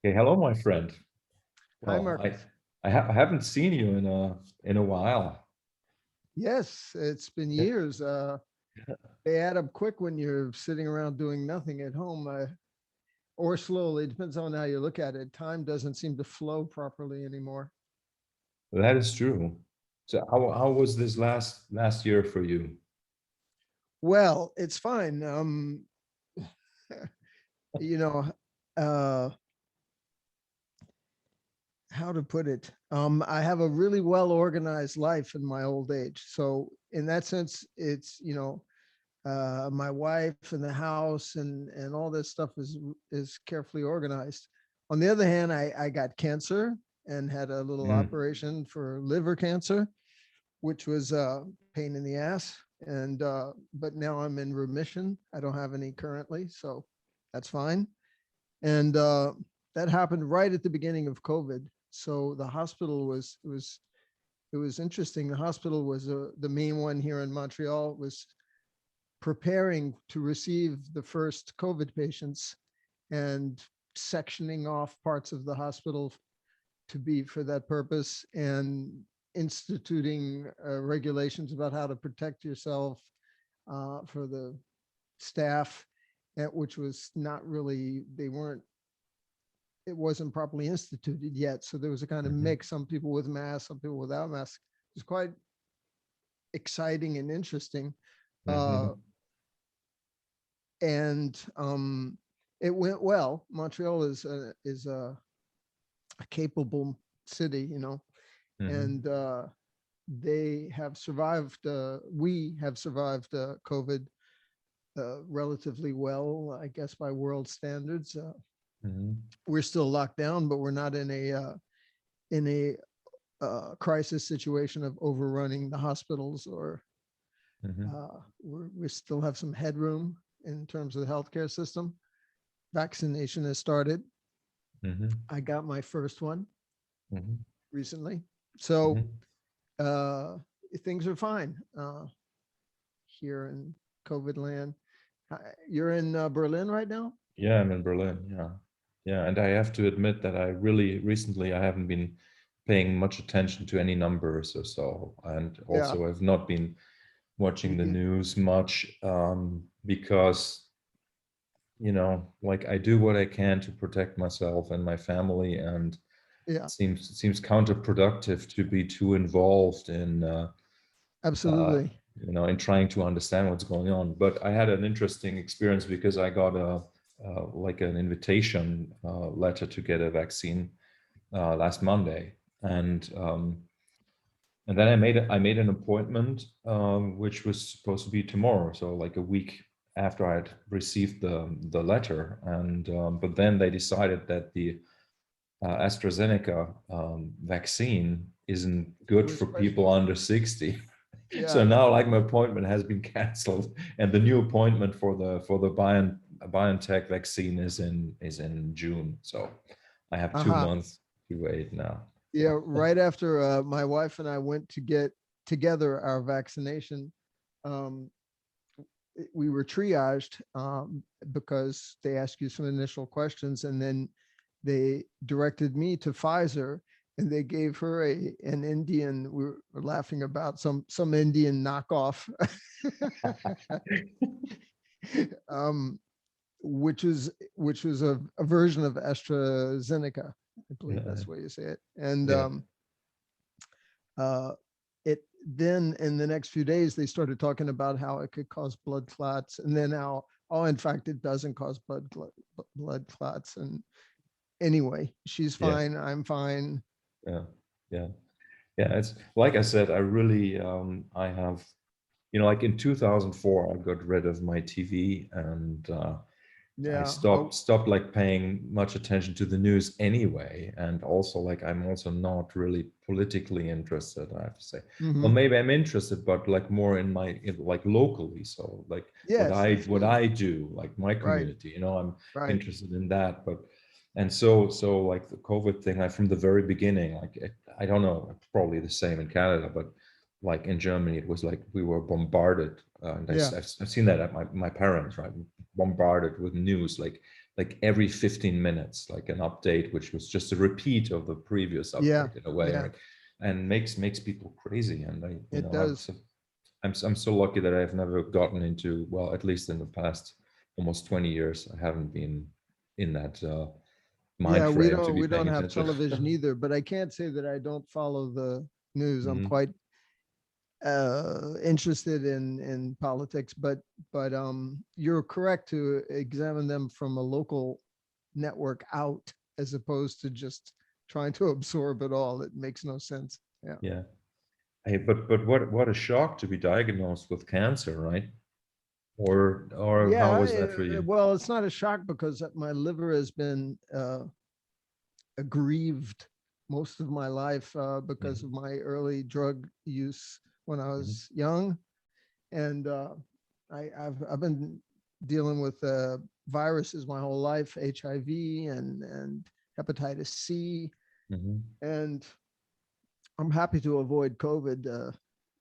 Okay, hello, my friend. Hi, Well, I Marcus. I haven't seen you in a while. Yes, it's been Yeah, years. They add up quick when you're sitting around doing nothing at home, or slowly. It depends on how you look at it. Time doesn't seem to flow properly anymore. that is true. So how was this last year for you? Well, it's fine. You know, uh, how to put it? I have a really well organized life in my old age. So in that sense, it's my wife and the house and all this stuff is carefully organized. On the other hand, I got cancer and had a little Mm, operation for liver cancer, which was a pain in the ass. And but now I'm in remission. I don't have any currently, so that's fine. And that happened right at the beginning of COVID. So the hospital was interesting. The hospital was the main one here in Montreal was preparing to receive the first COVID patients and sectioning off parts of the hospital to be for that purpose and instituting regulations about how to protect yourself for the staff, which was not really, they weren't, it wasn't properly instituted yet. So there was a kind of mhm, mix, some people with masks, some people without masks. It was quite exciting and interesting. Uh, mhm. and it went well. Montreal is a capable city, Mhm. and they have survived. We have survived COVID relatively well, I guess, by world standards. Mhm. We're still locked down, but we're not in a crisis situation of overrunning the hospitals, or Mhm. we still have some headroom in terms of the healthcare system. Vaccination has started. Mhm. I got my first one Mhm. recently. So Mhm. uh, things are fine here in COVID land. You're in Berlin right now? Yeah, I'm in Berlin. Yeah. Yeah, and I have to admit that I really recently I haven't been paying much attention to any numbers or so, and Yeah. also I've not been watching the news much because like I do what I can to protect myself and my family, and Yeah, it seems counterproductive to be too involved in uh, absolutely. in trying to understand what's going on. But I had an interesting experience because I got a like an invitation letter to get a vaccine last Monday, and then I made an appointment, which was supposed to be tomorrow, so like a week after I'd received the letter. And but then they decided that the AstraZeneca vaccine isn't good We're for people special. under 60. So Yeah. now, like, my appointment has been canceled, and the new appointment for the BioNTech vaccine is in June. So I have two Uh-huh. months to wait now. Yeah, right after my wife and I went to get together our vaccination, um, we were triaged because they ask you some initial questions, and then they directed me to Pfizer, and they gave her an Indian. We were laughing about some Indian knockoff, um, which was a version of AstraZeneca. I believe Yeah, that's the way you say it. And yeah. uh, it then in the next few days they started talking about how it could cause blood clots, and then how, oh, in fact, it doesn't cause blood clots. And anyway, she's Yeah, fine, I'm fine. yeah, yeah, yeah. It's like I said, I really, I have, like in 2004, I got rid of my TV, and I Yeah. stopped like paying much attention to the news anyway. And also, like, I'm also not really politically interested, I have to say. Well, Hmm. maybe I'm interested, but like more like locally. So like what Yes, I that's what good. I do, like my Right. community, I'm Right. interested in that. But and so like the COVID thing, like from the very beginning, like I don't know, probably the same in Canada, but like in Germany, it was like we were bombarded, and Yeah. I've seen that at my parents, right? Bombarded with news, like like every 15 minutes, like an update, which was just a repeat of the previous Yeah, update in a way, yeah, right? And makes people crazy. And it does. I'm so lucky that I've never gotten into, well, at least in the past almost 20 years, I haven't been in that mind Yeah, frame to be we don't paying have attention. television either, but I can't say that I don't follow the news. I'm Mhm, quite interested in politics, but you're correct to examine them from a local network out as opposed to just trying to absorb it all. It makes no sense. Yeah. yeah. Hey, but what a shock to be diagnosed with cancer, right? Or how Yeah, was that for you? well, it's not a shock because my liver has been aggrieved most of my life because Mhm, of my early drug use when I mhm, was young, and I've been dealing with viruses my whole life, HIV and hepatitis C, mhm, and I'm happy to avoid COVID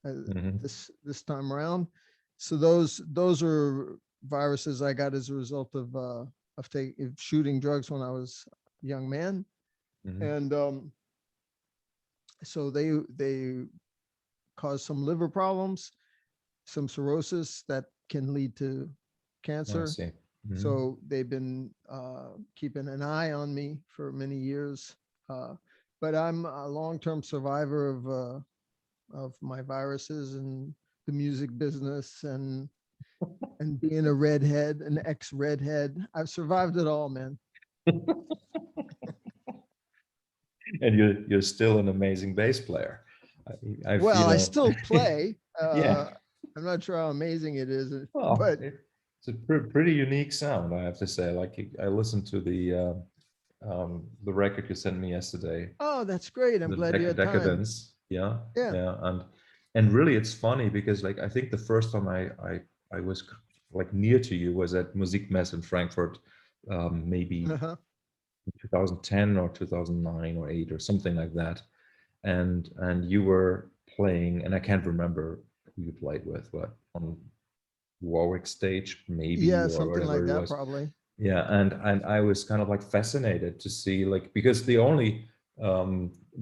mhm, this time around. So those are viruses I got as a result of shooting drugs when I was a young man, mhm. and so they cause some liver problems, some cirrhosis that can lead to I cancer. see. Mhm. So they've been keeping an eye on me for many years. But I'm a long-term survivor of my viruses and the music business and being a redhead, an ex-redhead. I've survived it all, man. And you're still an amazing bass player. Well, I still play. Yeah. I'm not sure how amazing it is, Well, but it's a pretty unique sound, I have to say. Like I listened to the record you sent me yesterday, oh, that's great. I'm the glad you had time. Decadence. Yeah, Yeah. yeah, and really, it's funny because like I think the first time I was like near to you was at Musikmesse in Frankfurt, maybe Uh-huh. 2010 or 2009 or 8 or something like that, and you were playing, and I can't remember who you played with, but on Warwick stage maybe Yeah, or something like whatever it that, was. probably. Yeah, and I was kind of like fascinated to see, like, because the only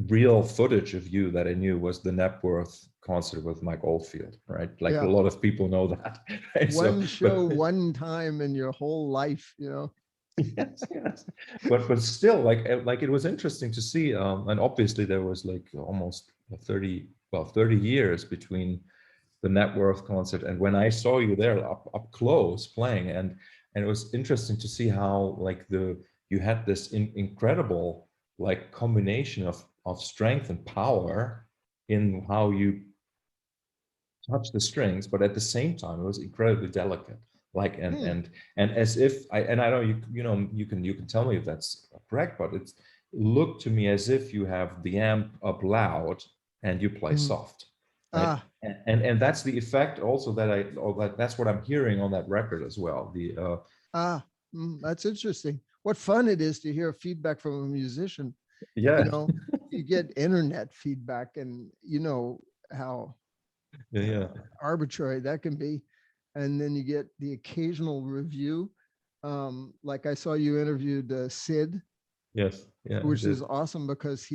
real footage of you that I knew was the Napworth concert with Mike Oldfield, right? Like a Yeah. lot of people know that, right? So, One show, but one time in your whole life, yes, yes, but still, like it was interesting to see, and obviously there was like almost 30 years between the Net Worth concert and when I saw you there up close playing, and it was interesting to see how like you had this incredible like combination of strength and power in how you touch the strings, but at the same time it was incredibly delicate, like Hmm. and as if I know you can tell me if that's correct, but it looked to me as if you have the amp up loud and you play Mhm. soft, right? Ah, And that's the effect also that that's what I'm hearing on that record as well. The ah, that's interesting. What fun it is to hear feedback from a musician. You yeah, know, you get internet feedback, and you know how yeah, yeah, arbitrary that can be. And then you get the occasional review. Like I saw you interviewed Sid, yes, yeah, I which is did. awesome because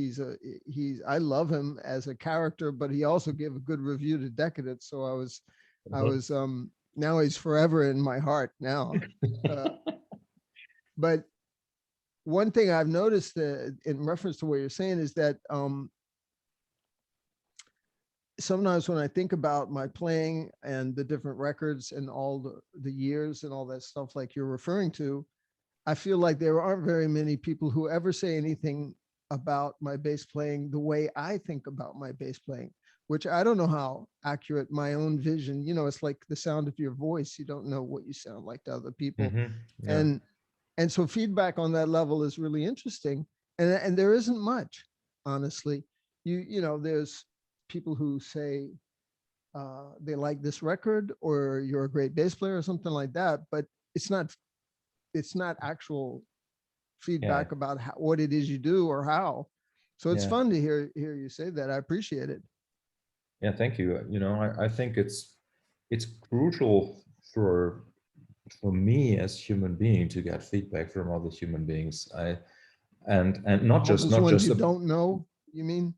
I love him as a character, but he also gave a good review to Decadence. So I Uh-huh. was now he's forever in my heart now. Uh, but one thing I've noticed in reference to what you're saying is that sometimes when I think about my playing and the different records and all the years and all that stuff like you're referring to, I feel like there aren't very many people who ever say anything about my bass playing the way I think about my bass playing, which I don't know how accurate my own vision, it's like the sound of your voice. You don't know what you sound like to other people. Yeah, And and so feedback on that level is really interesting. And there isn't much, honestly. There's people who say they like this record or you're a great bass player or something like that, but it's not it's not actual yeah, feedback about what it is you do or how. So it's yeah. fun to hear you say that. I appreciate it. Yeah, thank you. I think it's crucial for for me as human being to get feedback from other human beings, and not All just those ones you a, don't know, you mean?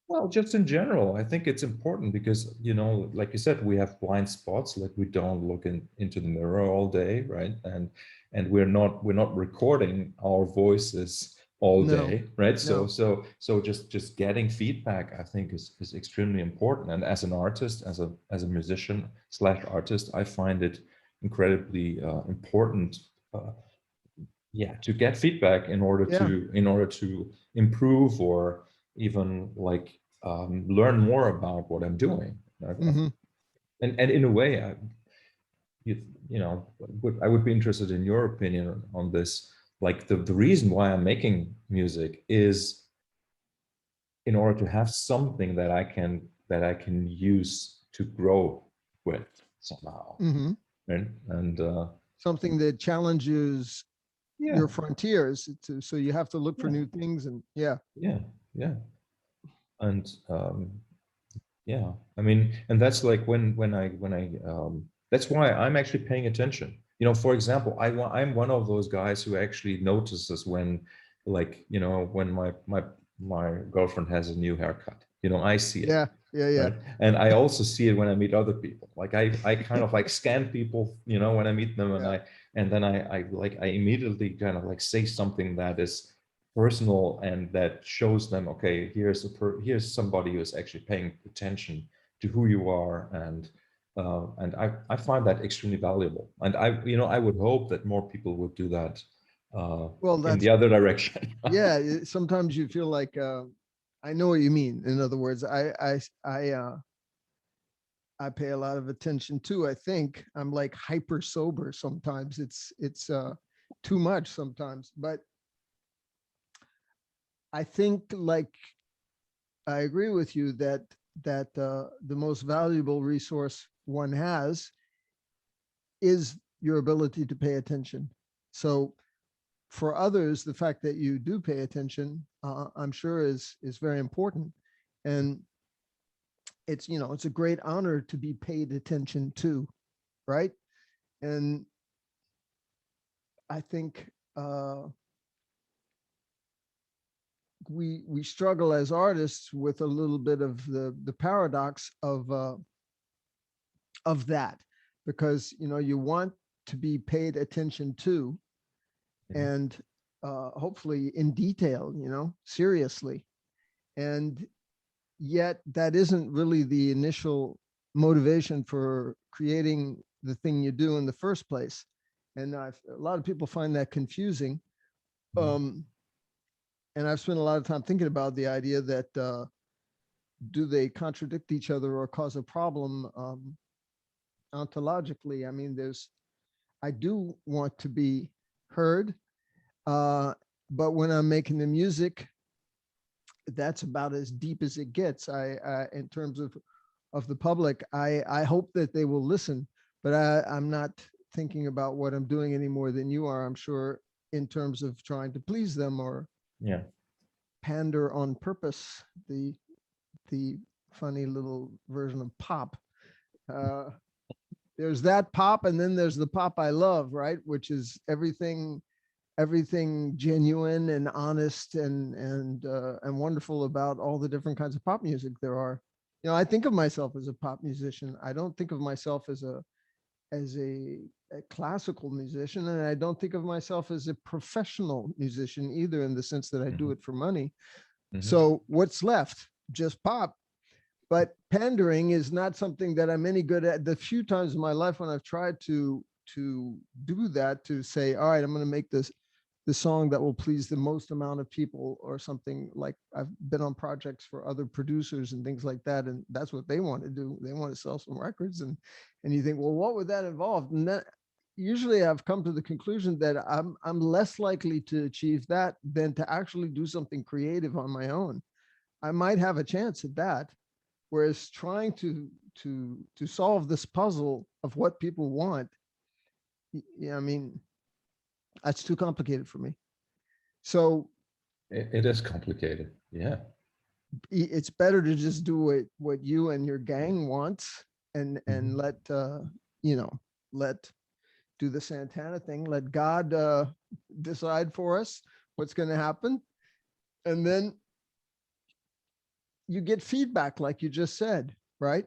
well, just in general, I think it's important because, like you said, we have blind spots, like we don't look into the mirror all day, right? And we're not recording our voices all No, day, right? So no. so just getting feedback, I think is extremely important. And as an artist, as a musician slash artist, I find it incredibly important, yeah, to get feedback Yeah. in order to improve or even like learn more about what I'm doing. Hmm. And in a way, you, I would be interested in your opinion on this. Like the reason why I'm making music is in order to have something that I can use to grow with somehow, Hmm. right? And Something that challenges yeah, your frontiers so you have to look for yeah, new things. And yeah. yeah, yeah. And yeah, I mean, and that's like that's why I'm actually paying attention. For example, I'm one of those guys who actually notices when, like, when my girlfriend has a new haircut. I see it, Yeah. Yeah. Yeah. right? And I also see it when I meet other people. Like I kind of like scan people, when I meet them, and Yeah. then I immediately kind of like say something that is personal and that shows them, okay, here's somebody who is actually paying attention to who you are, and I find that extremely valuable, and I would hope that more people would do that Well, in that's, the other direction. yeah. Sometimes you feel like, I know what you mean. In other words, I pay a lot of attention too. I think I'm like hyper sober sometimes. It's too much sometimes, but I think, like, I agree with you that the most valuable resource one has is your ability to pay attention. So for others, the fact that you do pay attention, I'm sure is very important. And it's a great honor to be paid attention to, right? And I think we struggle as artists with a little bit of the paradox of that, because you want to be paid attention to, Mhm. and hopefully in detail, seriously. And yet that isn't really the initial motivation for creating the thing you do in the first place. And a lot of people find that confusing. Mhm. um, and I've spent a lot of time thinking about the idea that, do they contradict each other or cause a problem, ontologically? I mean, I do want to be heard, uh, but when I'm making the music, that's about as deep as it gets. In terms of the public, I hope that they will listen, but I'm not thinking about what I'm doing any more than you are, I'm sure, in terms of trying to please them or Yeah. pander on purpose. The funny little version of pop. Uh, there's that pop, and then there's the pop I love, right? Which is everything genuine and honest and wonderful about all the different kinds of pop music there are. I think of myself as a pop musician. I don't think of myself as a classical musician, and I don't think of myself as a professional musician either, in the sense that I do Mhm. it for money. Mhm. So what's left? Just pop. But pandering is not something that I'm any good at. The few times in my life when I've tried to do that, to say, all right, I'm going to make this the song that will please the most amount of people, or something, like I've been on projects for other producers and things like that, and that's what they want to do. They want to sell some records, and you think, well, what would that involve? And that, usually I've come to the conclusion that I'm less likely to achieve that than to actually do something creative on my own. I might have a chance at that. Whereas trying to solve this puzzle of what people want, yeah, I mean, that's too complicated for me. So It is complicated. Yeah. it's better to just do what you and your gang wants, and Mhm. let you know let do the Santana thing, let God decide for us what's going to happen. And then you get feedback, like you just said, right?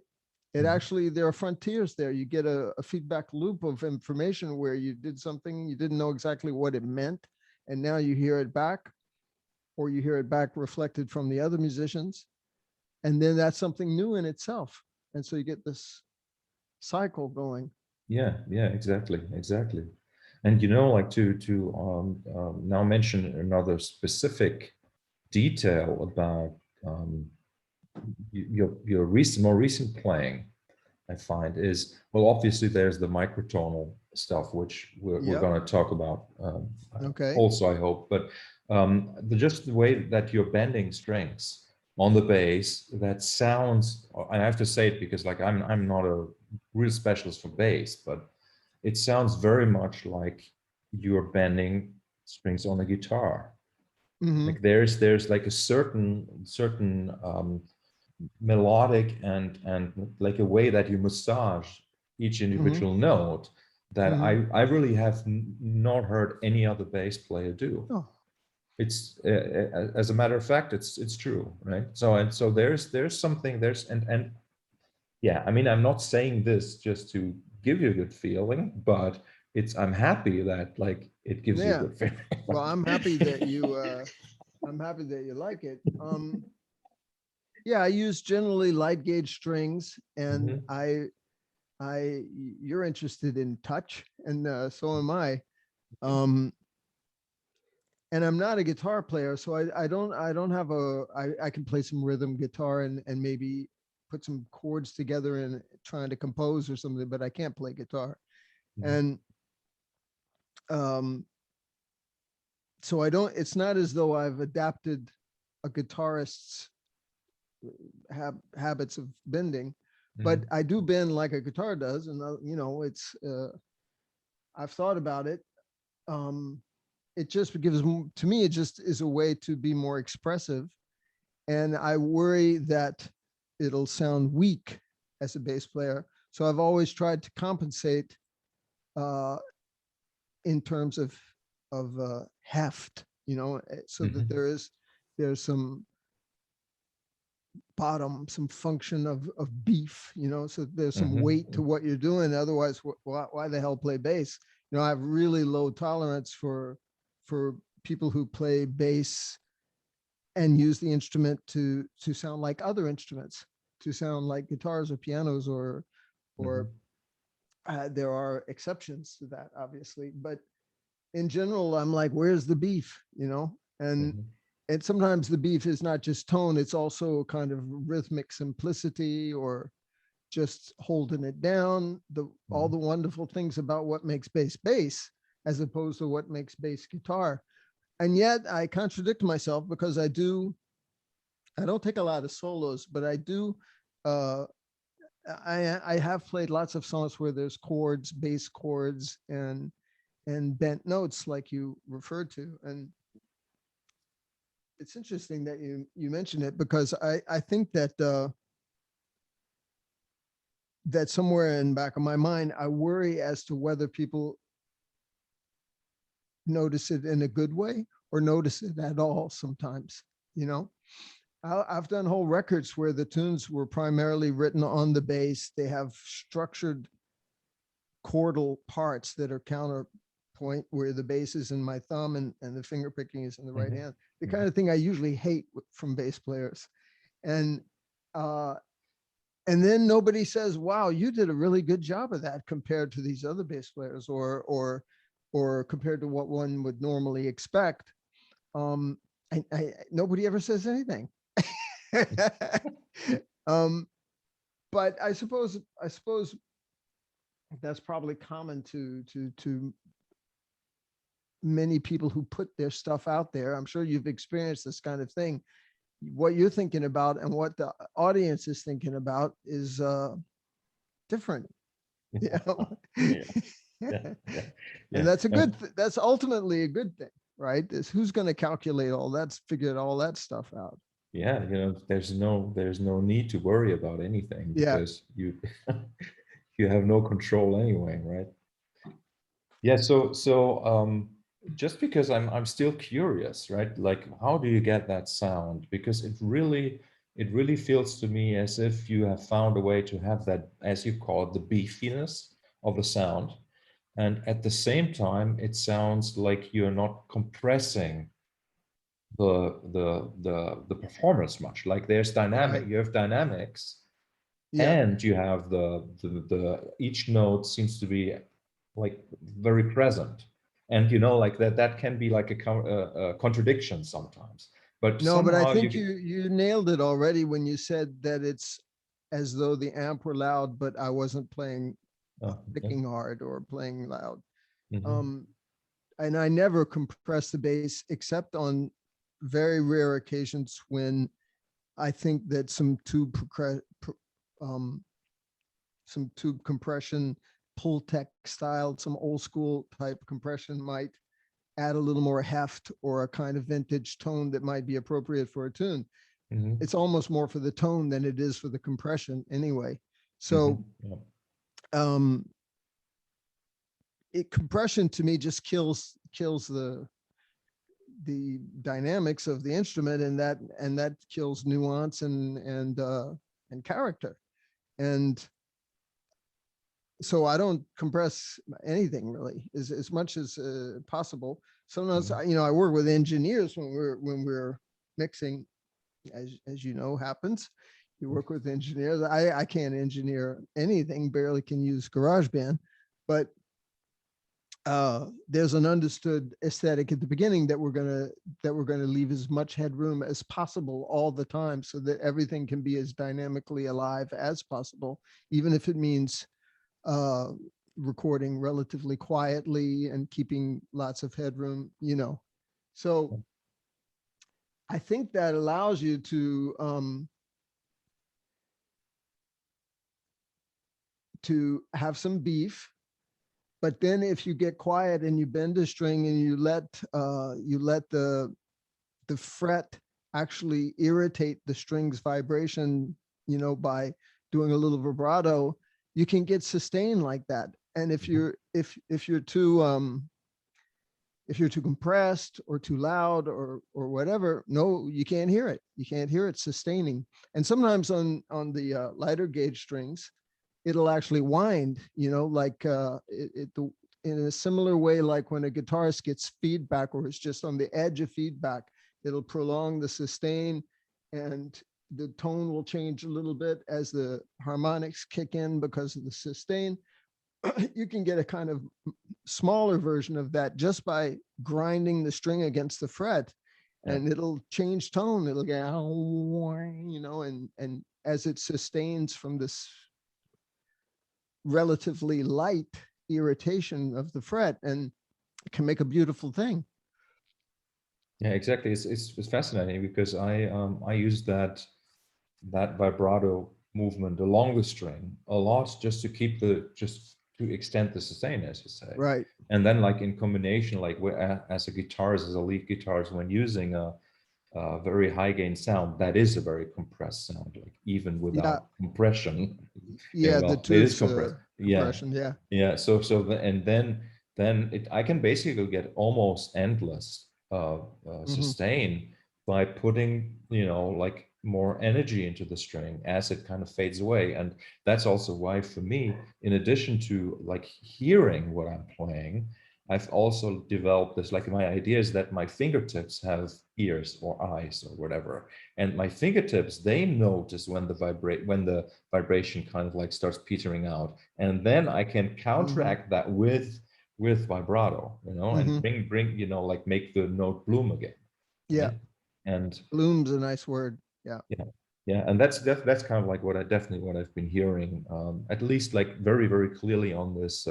It actually, there are frontiers there. You get a feedback loop of information where you did something, you didn't know exactly what it meant, and now you hear it back, or you hear it back reflected from the other musicians. And then that's something new in itself. And so you get this cycle going. Yeah, exactly. And like to now mention another specific detail about your more recent playing, I find is, well, obviously there's the microtonal stuff, which we're Yep. going to talk about Okay. also, I hope. But just the way that you're bending strings on the bass, that sounds, I have to say it because like I'm not a real specialist for bass, but it sounds very much like you're bending strings on a guitar. Mm-hmm. Like there's like a certain melodic and like a way that you massage each individual note that I really have not heard any other bass player do. Oh. It's as a matter of fact, it's true, right? So there's something and yeah, I mean, I'm not saying this just to give you a good feeling, but I'm happy that like it gives you a Yeah. good feeling. Well, I'm happy that you like it. Yeah, I use generally light gauge strings, and Mhm. you're interested in touch, and so am I. Um, and I'm not a guitar player, so I don't have I can play some rhythm guitar and maybe put some chords together and trying to compose or something, but I can't play guitar. Mhm. And um, so it's not as though I've adapted a guitarist's habits of bending, but Mhm. I do bend like a guitar does. And, it's, I've thought about it. It just gives, to me, it just is a way to be more expressive. And I worry that it'll sound weak as a bass player. So I've always tried to compensate uh, in terms of heft, so that Mhm. there's some bottom, some function of beef, so there's some weight to Mhm. what you're doing. Otherwise, why the hell play bass? I have really low tolerance for people who play bass and use the instrument to sound like other instruments, to sound like guitars or pianos or Mhm. there are exceptions to that, obviously, but in general, I'm like, where's the beef? Mhm. And sometimes the beef is not just tone, it's also kind of rhythmic simplicity or just holding it down, all Mhm. the wonderful things about what makes bass as opposed to what makes bass guitar. And yet I contradict myself because I don't take a lot of solos, but I do uh I have played lots of songs where there's chords, bass chords, and bent notes like you referred to. And it's interesting that you mentioned it, because I think that somewhere in the back of my mind, I worry as to whether people notice it in a good way or notice it at all sometimes. You know, I've done whole records where the tunes were primarily written on the bass. They have structured chordal parts that are counterpoint, where the bass is in my thumb and the finger picking is in the right Mhm. hand. The kind Mhm. of thing I usually hate from bass players. And uh, and then nobody says, "Wow, you did a really good job of that compared to these other bass players," or compared to what one would normally expect. Um, Nobody ever says anything. um, but I suppose that's probably common to many people who put their stuff out there. I'm sure you've experienced this kind of thing. What you're thinking about and what the audience is thinking about is different. You know? Yeah. Yeah. Yeah. And Yeah. that's that's ultimately a good thing, right? Is who's going to calculate all that, figure all that stuff out. Yeah, there's no need to worry about anything Yeah. because you you have no control anyway, right? Yeah, just because I'm still curious, right? Like, how do you get that sound? Because it really feels to me as if you have found a way to have that, as you call it, the beefiness of the sound. And at the same time, it sounds like you're not compressing the performance much. Like there's Right. you have dynamics, Yeah. and you have the each note seems to be like very present, and like that can be like a contradiction sometimes, but No, but I somehow you think get. you nailed it already when you said that it's as though the amp were loud, but I wasn't playing Yeah. picking hard or playing loud. Hmm. Um, and I never compress the bass except on very rare occasions when I think that um, some tube compression, pull tech style, some old school type compression might add a little more heft or a kind of vintage tone that might be appropriate for a tune. Hmm. It's almost more for the tone than it is for the compression anyway. Hmm. So Yeah. um, compression to me just kills the dynamics of the instrument, and that kills nuance and character. And so I don't compress anything really as much as possible. Sometimes Mhm. I work with engineers when we're mixing, as you know happens. You work with engineers. I can't engineer anything, barely can use GarageBand, but there's an understood aesthetic at the beginning that we're gonna leave as much headroom as possible all the time, so that everything can be as dynamically alive as possible, even if it means uh, recording relatively quietly and keeping lots of headroom. So I think that allows you to have some beef. But then if you get quiet and you bend a string and you let the fret actually irritate the string's vibration, by doing a little vibrato, you can get sustain like that. And Mhm. if you're too compressed or too loud or whatever, no, you can't hear it. You can't hear it sustaining. And sometimes on the lighter gauge strings, it'll actually wind, like in a similar way, like when a guitarist gets feedback or is just on the edge of feedback, it'll prolong the sustain, and the tone will change a little bit as the harmonics kick in because of the sustain. You can get a kind of smaller version of that just by grinding the string against the fret, Yeah. and it'll change tone. It'll get, and as it sustains from this relatively light irritation of the fret, and it can make a beautiful thing. Yeah, exactly. It's fascinating because I use that vibrato movement along the string a lot, just to keep just to extend the sustain, as you say. Right. And then like in combination, like as a guitarist, as a lead guitarist, when using a very high gain sound, that is a very compressed sound, like even Yeah. without compression. Yeah. The Well, it is tubes compressed. Yeah. compression. Yeah. Yeah. And then I can basically get almost endless Hmm. sustain by putting, like more energy into the string as it kind of fades away. And that's also why for me, in addition to like hearing what I'm playing, I've also developed this, like my idea is that my fingertips have ears or eyes or whatever. And my fingertips, they notice when the vibration kind of like starts petering out. And then I can Hmm. counteract that with vibrato, and Hmm. bring, like make the note bloom again. Yeah. Right. And Bloom's a nice word. Yeah. yeah, yeah, and that's kind of like what I've been hearing, at least like very, very clearly on this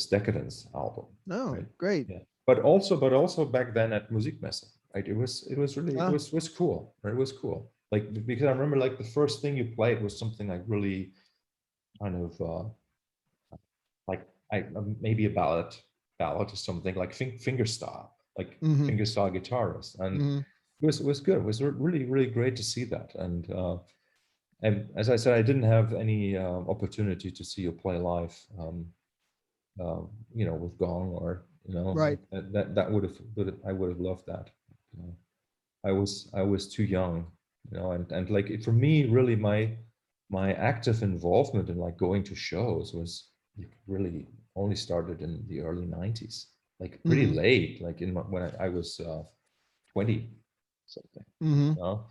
Decadence album, No, right? great. Yeah, but also back then at Musikmesse, right? It was really it Ah, was cool, right? It was cool, like because I remember like the first thing you played was something like really kind of like maybe a ballad or something like fingerstyle, like hmm. fingerstyle guitarist, and Hmm. it was good. It was really, really great to see that. And as I said, I didn't have any opportunity to see you play live. with Gong, or Right. like that I would have loved that. You know, I was too young, and like for me, really my active involvement in like going to shows was like really only started in the early 90s, like pretty Hmm. late, like when I was 20 something, Hmm. you know?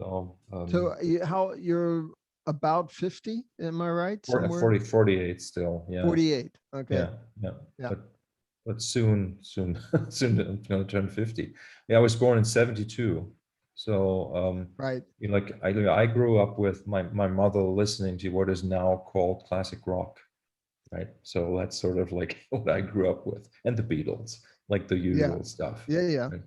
So So how you're about 50, am I right? or Somewhere 48 still, yeah, 48. Okay. yeah, yeah, Yeah. but soon soon I'm gonna turn 50. Yeah, I was born in 72. So Right. like I grew up with my mother listening to what is now called classic rock, right? So that's sort of like what I grew up with, and the Beatles, like the Yeah. usual stuff. Yeah. Yeah. Right?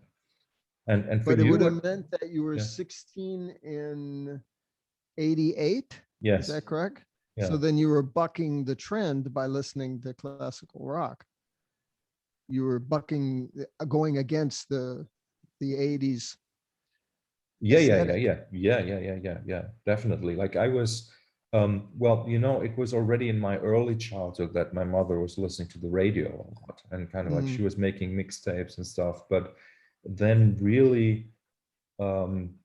And for But it you, would what? have meant that you were Yeah. 16 in 88. Is Yes. that correct? Yeah. So then you were bucking the trend by listening to classical rock. You were bucking, going against the 80s Yeah, yeah, yeah, aesthetic. yeah, yeah, yeah, yeah, yeah, yeah, definitely. Like I was, well, it was already in my early childhood that my mother was listening to the radio a lot, and kind of like she Mm, was making mixtapes and stuff. But then really, um,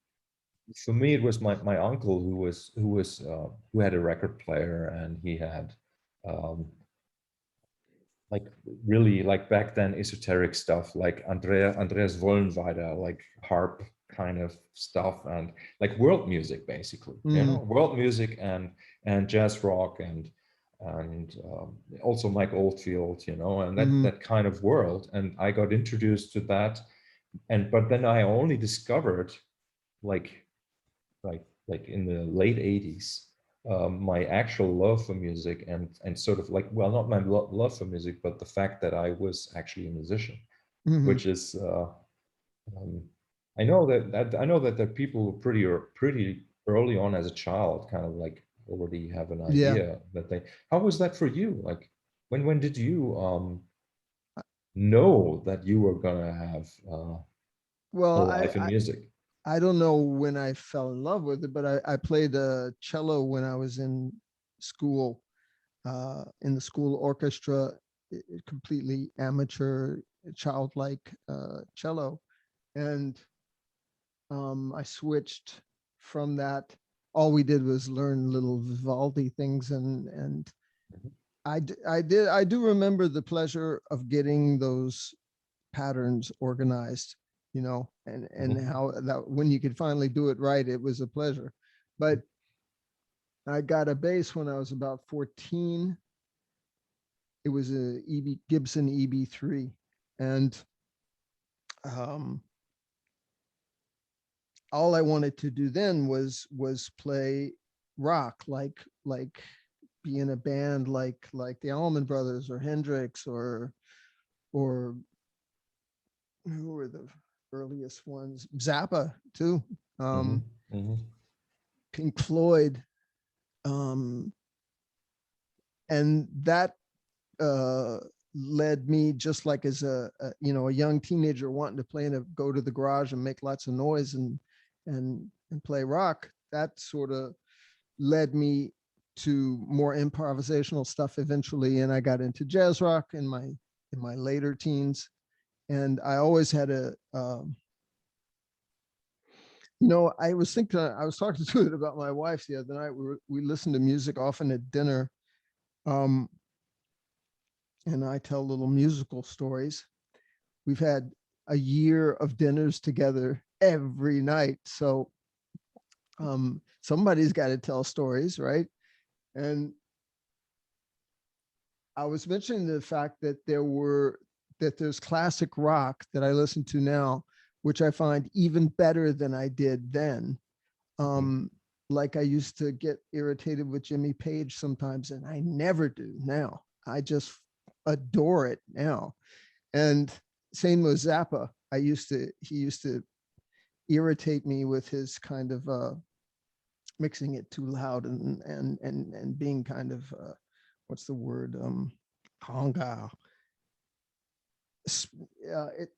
for me, it was my uncle who had a record player, and he had um, like really like back then esoteric stuff like Andreas Wollenweider, like harp kind of stuff, and like world music basically, mm, world music and jazz rock and also Mike Oldfield, and that mm, that kind of world. And I got introduced to that, and but then I only discovered like like in the late 80s, my actual love for music, and sort of like, well, not my love for music, but the fact that I was actually a musician, mm. which is um, I know that there are people who pretty early on as a child kind of like already have an Yeah. idea that they. How was that for you? Like when did you know that you were gonna have a Well, life in music? I don't know when I fell in love with it, but I played cello when I was in school, in the school orchestra, completely amateur, childlike cello. And I switched from that. All we did was learn little Vivaldi things, and I do remember the pleasure of getting those patterns organized, and Mhm. how that when you could finally do it right, it was a pleasure. But I got a bass when I was about 14. It was a Gibson EB3, and um, all I wanted to do then was play rock, like be in a band like the Allman Brothers or Hendrix or who were the earliest ones? Zappa too, Mhm. um, Mhm. Pink Floyd, um, and that uh, led me, just like as a young teenager wanting to play and go to the garage and make lots of noise and play rock. That sort of led me to more improvisational stuff eventually, and I got into jazz rock in my later teens. And I always had I was thinking, I was talking to it about my wife the other night. We listened to music often at dinner, um, and I tell little musical stories. We've had a year of dinners together every night, so somebody's got to tell stories, right? And I was mentioning the fact that there's classic rock that I listen to now, which I find even better than I did then. Um, like I used to get irritated with Jimmy Page sometimes, and I never do now. I just adore it now. And same with Zappa. He used to irritate me with his kind of mixing it too loud and being kind of what's the word, conga. It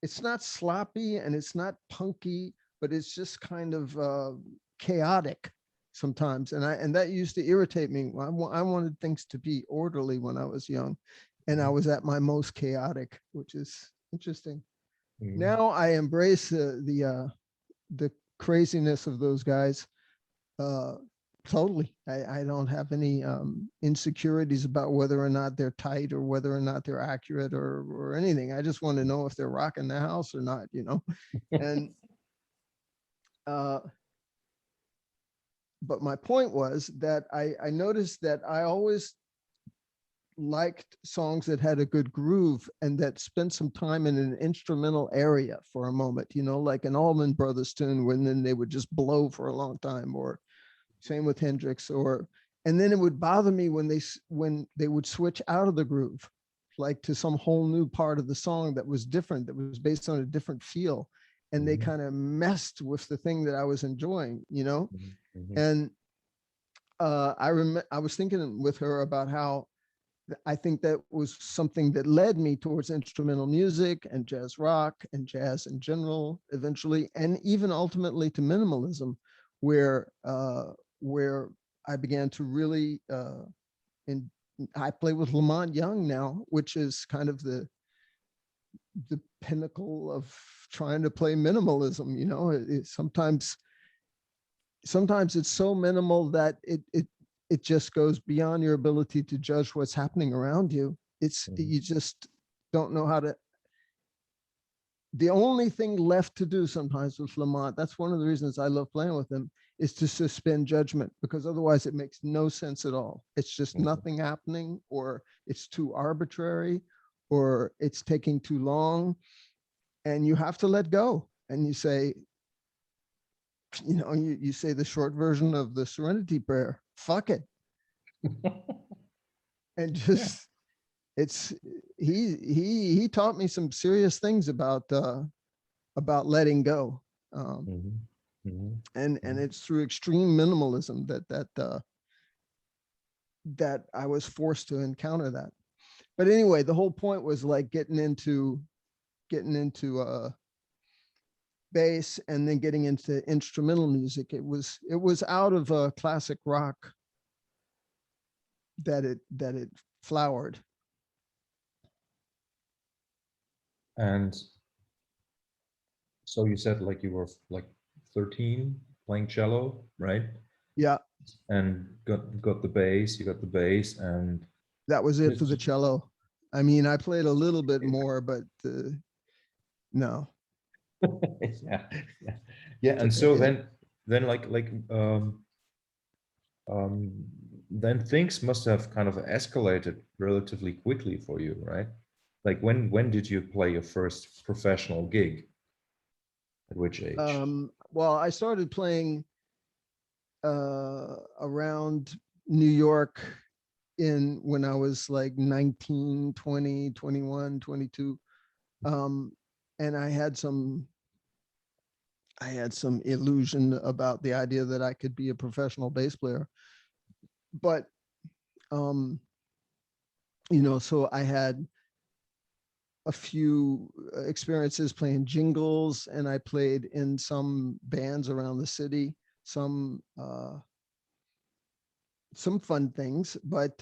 it's not sloppy and it's not punky, but it's just kind of chaotic. sometimes. And that used to irritate me. I wanted things to be orderly when I was young, and I was at my most chaotic, which is interesting. Mhm. Now I embrace the craziness of those guys. Uh, totally. I don't have any insecurities about whether or not they're tight or whether or not they're accurate or anything. I just want to know if they're rocking the house or not, you know. And uh, but my point was that I noticed that I always liked songs that had a good groove and that spent some time in an instrumental area for a moment, you know, like an Allman Brothers tune, when then they would just blow for a long time, or same with Hendrix, and then it would bother me when they would switch out of the groove, like to some whole new part of the song that was different, that was based on a different feel, and they Mhm. kind of messed with the thing that I was enjoying, you know. Mhm. Mhm. And I was thinking with her about how I think that was something that led me towards instrumental music and jazz rock and jazz in general, eventually, and even ultimately to minimalism, where I began to really and I play with Lamont Young now, which is kind of the pinnacle of trying to play minimalism. You know, sometimes it's so minimal that it just goes beyond your ability to judge what's happening around you. Mhm. You just don't know how to. The only thing left to do sometimes with Lamont, that's one of the reasons I love playing with him, is to suspend judgment, because otherwise it makes no sense at all. It's just Mhm. nothing happening, or it's too arbitrary, or it's taking too long, and you have to let go. And you say, you know, you say the short version of the Serenity Prayer, fuck it, and Yeah. just it's he taught me some serious things about letting go, um, Mhm. Mhm. and Mhm. it's through extreme minimalism that I was forced to encounter that. But anyway, the whole point was like getting into bass and then getting into instrumental music. It was out of classic rock that it flowered. And so you said like you were like 13 playing cello, right? Yeah, And got the bass, you got the bass and that was it for just the cello. I mean, I played a little bit more, but no. yeah, yeah. Yeah, and so then um then things must have kind of escalated relatively quickly for you, right? Like when did you play your first professional gig? At which age? Well, I started playing around New York in when I was like 19, 20, 21, 22. Um, and I had some illusion about the idea that I could be a professional bass player. But um, so I had a few experiences playing jingles, and I played in some bands around the city, some fun things, but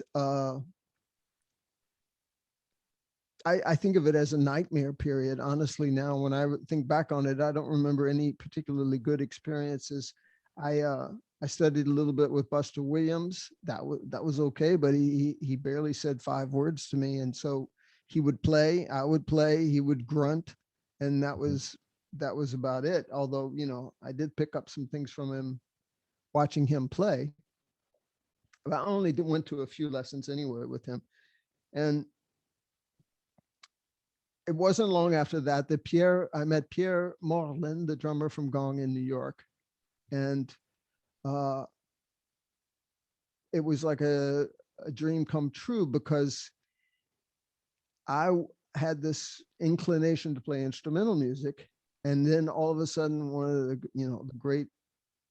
I think of it as a nightmare period. Honestly, now when I think back on it, I don't remember any particularly good experiences. I uh, I studied a little bit with Buster Williams. That was okay, but he barely said 5 words to me, and so he would play, I would play, he would grunt, and that was about it. Although I did pick up some things from him watching him play. But I only went to a few lessons anyway with him, and it wasn't long after that I met Pierre Moerlen, the drummer from Gong in New York. And uh, it was like a dream come true, because I had this inclination to play instrumental music. And then all of a sudden, one of the great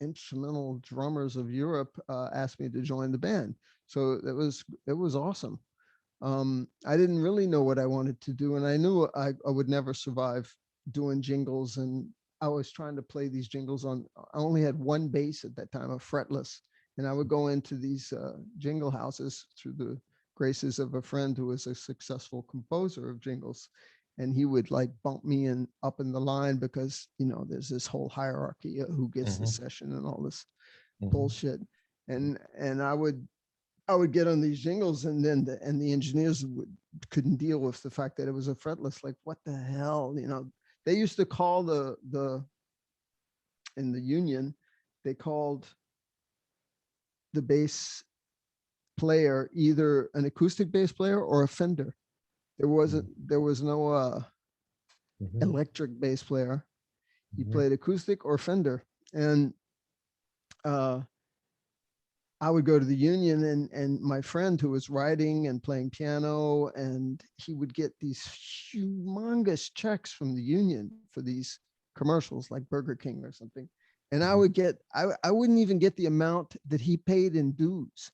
instrumental drummers of Europe asked me to join the band. So it was awesome. I didn't really know what I wanted to do, and I knew I would never survive doing jingles and I was trying to play these jingles on, I only had one bass at that time, a fretless. And I would go into these jingle houses through the graces of a friend who was a successful composer of jingles. And he would like bump me in up in the line because, you know, there's this whole hierarchy of who gets the session and all this bullshit. And I would get on these jingles, and then the engineers couldn't deal with the fact that it was a fretless. Like, what the hell, you know? They used to call in the union, they called the bass player either an acoustic bass player or a Fender. There was no electric bass player. He played acoustic or Fender. And I would go to the union, and my friend who was writing and playing piano, and he would get these humongous checks from the union for these commercials like Burger King or something. And I would get, I wouldn't even get the amount that he paid in dues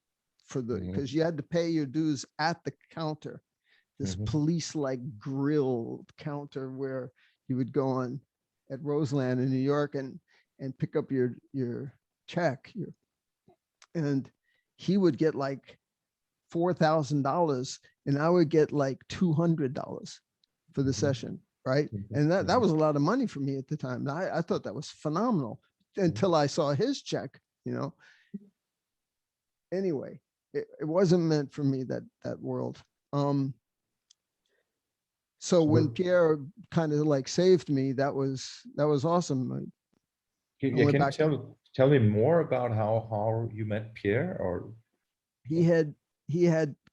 for because you had to pay your dues at the counter, this police-like grill counter where you would go on at Roseland in New York and pick up your check, and he would get like $4,000 and I would get like $200 for the session, right? And that was a lot of money for me at the time. I thought that was phenomenal until I saw his check, you know. Anyway, it wasn't meant for me, that world. So when Pierre kind of like saved me, that was awesome. Can you tell me more about how you met Pierre? Or he had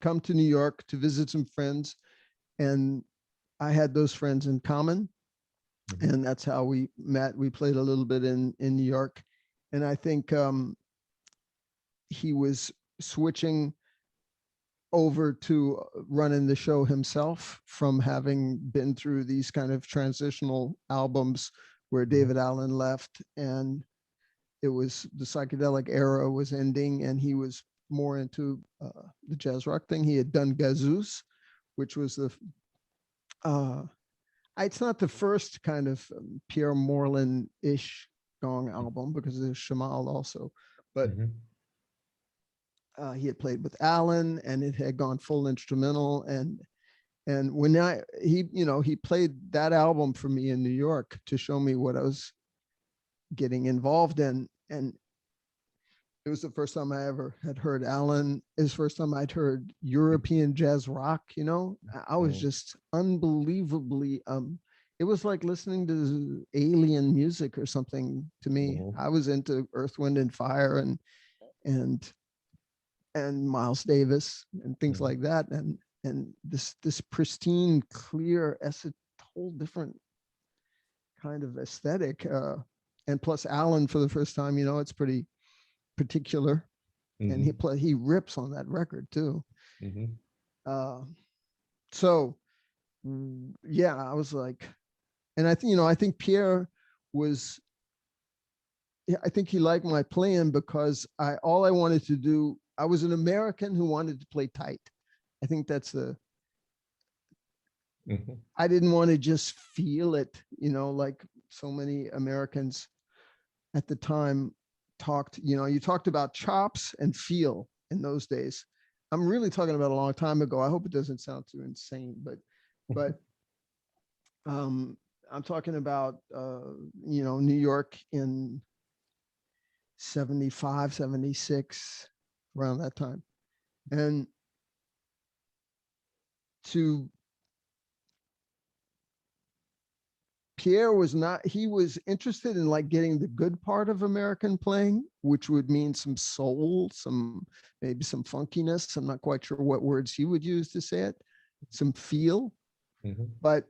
come to New York to visit some friends, and I had those friends in common, and that's how we met. We played a little bit in New York, and I think he was switching over to running the show himself from having been through these kind of transitional albums where David Allen left, and it was the psychedelic era was ending, and he was more into the jazz rock thing. He had done Gazouz, which was it's not the first kind of Pierre Moerlen-ish Gong album, because there's Shamal also, but he had played with Allen, and it had gone full instrumental. And when he played that album for me in New York to show me what I was getting involved in, and it was the first time I ever had heard Allen. It was the first time I'd heard European jazz rock. You know, I was just unbelievably. It was like listening to alien music or something to me. I was into Earth, Wind, and Fire and Miles Davis and things like that, and this pristine, clear, it's a whole different kind of aesthetic. And plus Allen for the first time, you know, it's pretty particular, and he rips on that record too. So yeah, I was like, and I think Pierre was, I think he liked my playing because all I wanted to do, I was an American who wanted to play tight. I think that's I didn't want to just feel it, you know, like so many Americans at the time talked, you know, you talked about chops and feel in those days. I'm really talking about a long time ago. I hope it doesn't sound too insane, but I'm talking about, you know, New York in 75, 76, around that time. And Pierre was not, he was interested in like getting the good part of American playing, which would mean some soul, maybe some funkiness. I'm not quite sure what words he would use to say it, some feel, but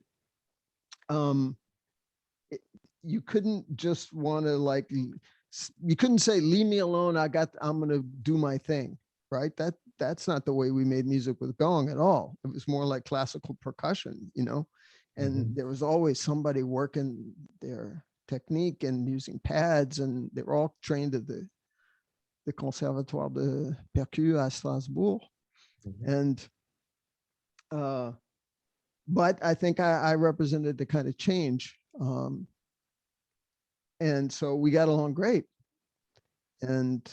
you couldn't just want to like, you couldn't say, leave me alone. I'm going to do my thing, right? That's not the way we made music with Gong at all. It was more like classical percussion, you know? And there was always somebody working their technique and using pads, and they were all trained at the Conservatoire de Percu à Strasbourg. And, but I think I represented the kind of change. And so we got along great. And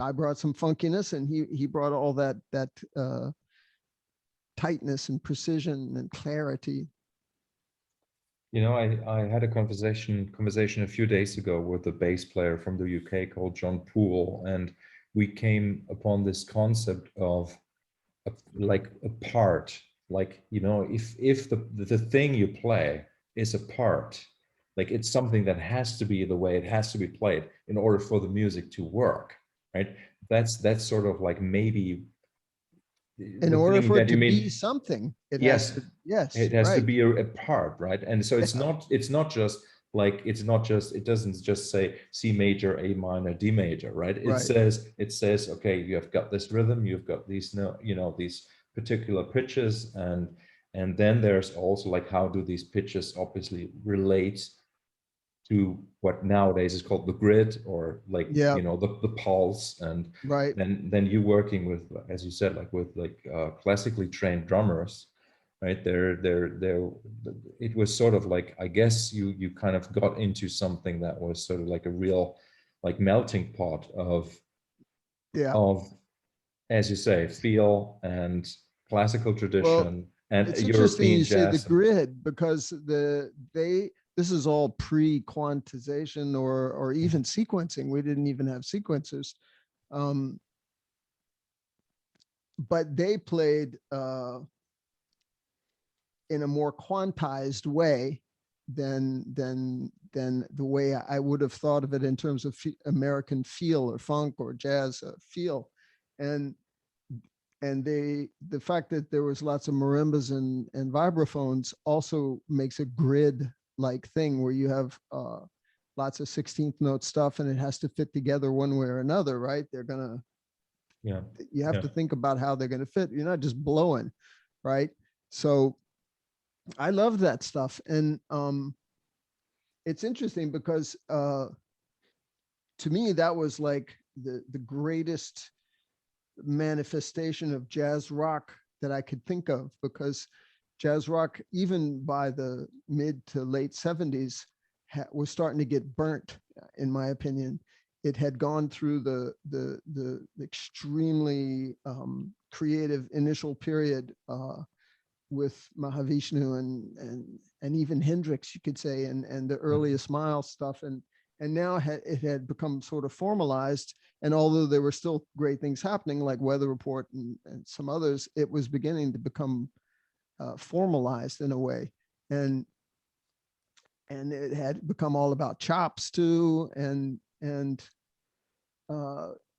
I brought some funkiness, and he brought all that tightness and precision and clarity. You know, I had a conversation a few days ago with a bass player from the UK called John Poole, and we came upon this concept of like a part. Like, you know, if the thing you play is a part, like it's something that has to be the way it has to be played in order for the music to work, right? That's sort of like maybe In the order thing for it that you to be mean. something, it has Yes, to, yes, it has to right. be a part, right? And so Yeah, it's not just like it doesn't just say C major, A minor, D major, right? right. It says okay, you have got this rhythm, you've got these you know, these particular pitches, and then there's also like how do these pitches obviously relate to what nowadays is called the grid, or like, Yeah, you know, the pulse. And right. then you working with, as you said, like with like classically trained drummers, right? They're it was sort of like, I guess you kind of got into something that was sort of like a real like melting pot Yeah. of, as you say, feel and classical Well, tradition and it's interesting European you say the jazz. grid, because this is all pre-quantization or even sequencing. We didn't even have sequencers. Um, but they played in a more quantized way than the way I would have thought of it in terms of American feel or funk or jazz feel. And the fact that there was lots of marimbas and vibraphones also makes a grid like thing where you have lots of 16th note stuff, and it has to fit together one way or another, right? They're gonna, Yeah, you have yeah. to think about how they're gonna fit. You're not just blowing, right? So I love that stuff. And it's interesting because to me, that was like the greatest manifestation of jazz rock that I could think of, because jazz rock, even by the mid to late 70s, was starting to get burnt, in my opinion. It had gone through the extremely creative initial period with Mahavishnu and even Hendrix, you could say, and the earliest Miles stuff, and now it had become sort of formalized. And although there were still great things happening, like Weather Report and some others, it was beginning to become formalized in a way, and it had become all about chops too, and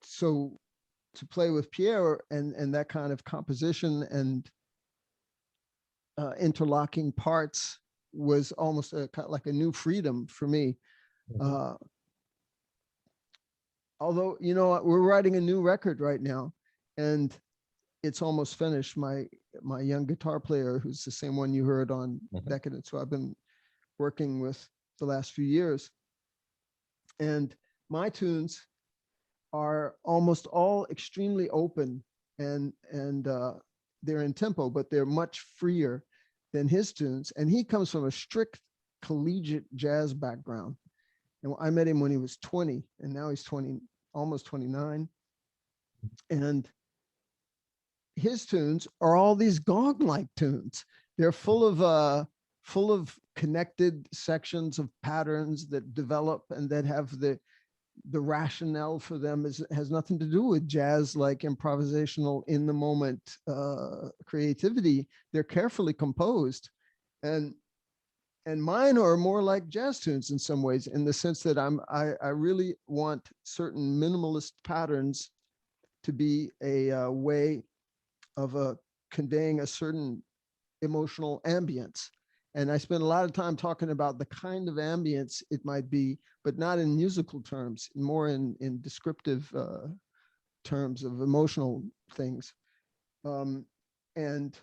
so to play with Pierre and that kind of composition and interlocking parts was almost like a new freedom for me. Uh, although, you know, we're writing a new record right now, and it's almost finished. My young guitar player, who's the same one you heard on Decadence, who I've been working with the last few years, and my tunes are almost all extremely open, and they're in tempo, but they're much freer than his tunes. And he comes from a strict collegiate jazz background. And I met him when he was 20, and now he's 20, almost 29. And his tunes are all these Gong-like tunes. They're full of connected sections of patterns that develop and that have the rationale for them has nothing to do with jazz, like improvisational in the moment creativity. They're carefully composed, and mine are more like jazz tunes in some ways, in the sense that I really want certain minimalist patterns to be a way of conveying a certain emotional ambience. And I spend a lot of time talking about the kind of ambience it might be, but not in musical terms, more in descriptive terms of emotional things. Um, and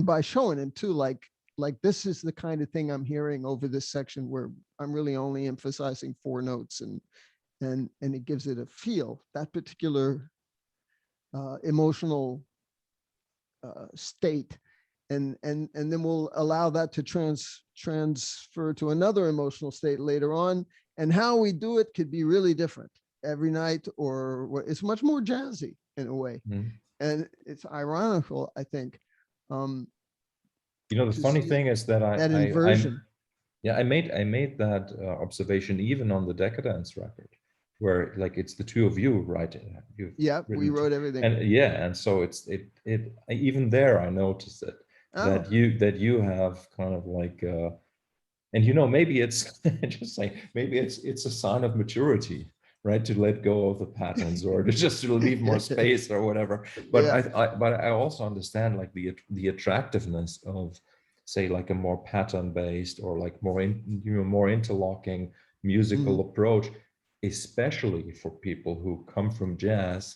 by showing him too, like this is the kind of thing I'm hearing over this section, where I'm really only emphasizing 4 notes, and it gives it a feel, that particular emotional state. and then we'll allow that to transfer to another emotional state later on. And how we do it could be really different every night, or it's much more jazzy in a way. Mhm. And it's ironical, I think, You know, the to funny see thing is that that inversion. yeah, I made that observation even on the Decadence record, where like it's the two of you, right? You've Yeah, we written, wrote everything. and yeah, and so it even there I noticed it, Oh, that you have kind of like and you know, maybe it's just like maybe it's a sign of maturity, right, to let go of the patterns or to just to leave more space or whatever. But yeah. but I also understand like the attractiveness of, say, like a more pattern based or like more you know, more interlocking musical Mhm. approach, especially for people who come from jazz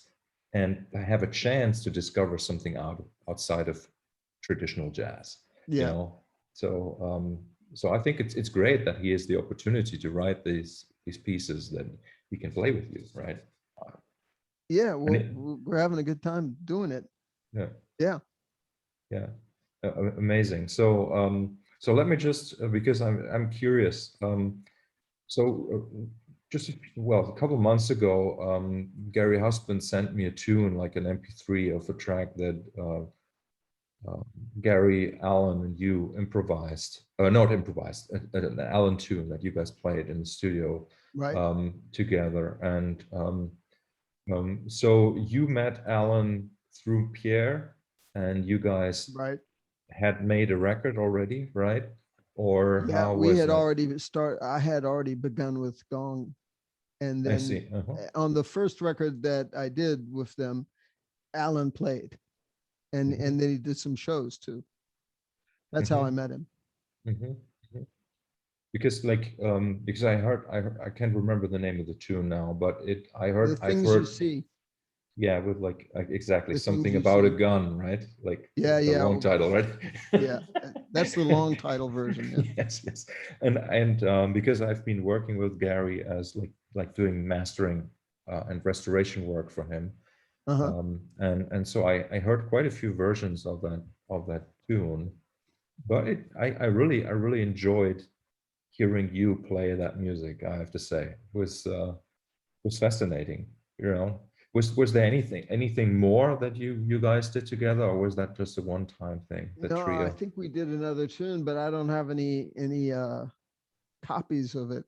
and have a chance to discover something outside of traditional jazz, you Yeah. know. So so I think it's great that he has the opportunity to write these pieces that he can play with you, right? Yeah. And Well, it, we're having a good time doing it. yeah, Yeah. yeah, amazing. So so let me just because I'm curious. So just well, a couple months ago, Gary Husband sent me a tune, like an MP3 of a track that Gary, Alan, and you improvised, not improvised, an Alan tune that you guys played in the studio Right. together. And so you met Alan through Pierre, and you guys Right. had made a record already, right? Or Yeah. how We was had that? already I had already begun with Gong. And I then see. Uh-huh. on the first record that I did with them, Alan played, Mhm, and then he did some shows too. That's how I mhm, met him. mhm, mhm. Because like because I can't remember the name of the tune now, but The I've things you heard. see, Yeah, with like exactly the things something you about a see. gun, right? Like Yeah, the yeah, long title, right? yeah. That's the long title version. Yeah. Yes, yes. And because I've been working with Gary as like doing mastering and restoration work for him, Uh-huh. and so I heard quite a few versions of that tune, but I really enjoyed hearing you play that music. I have to say, was fascinating. You know, was there anything more that you guys did together, or was that just a one-time thing, the No, I trio? think we did another tune, but I don't have any copies of it.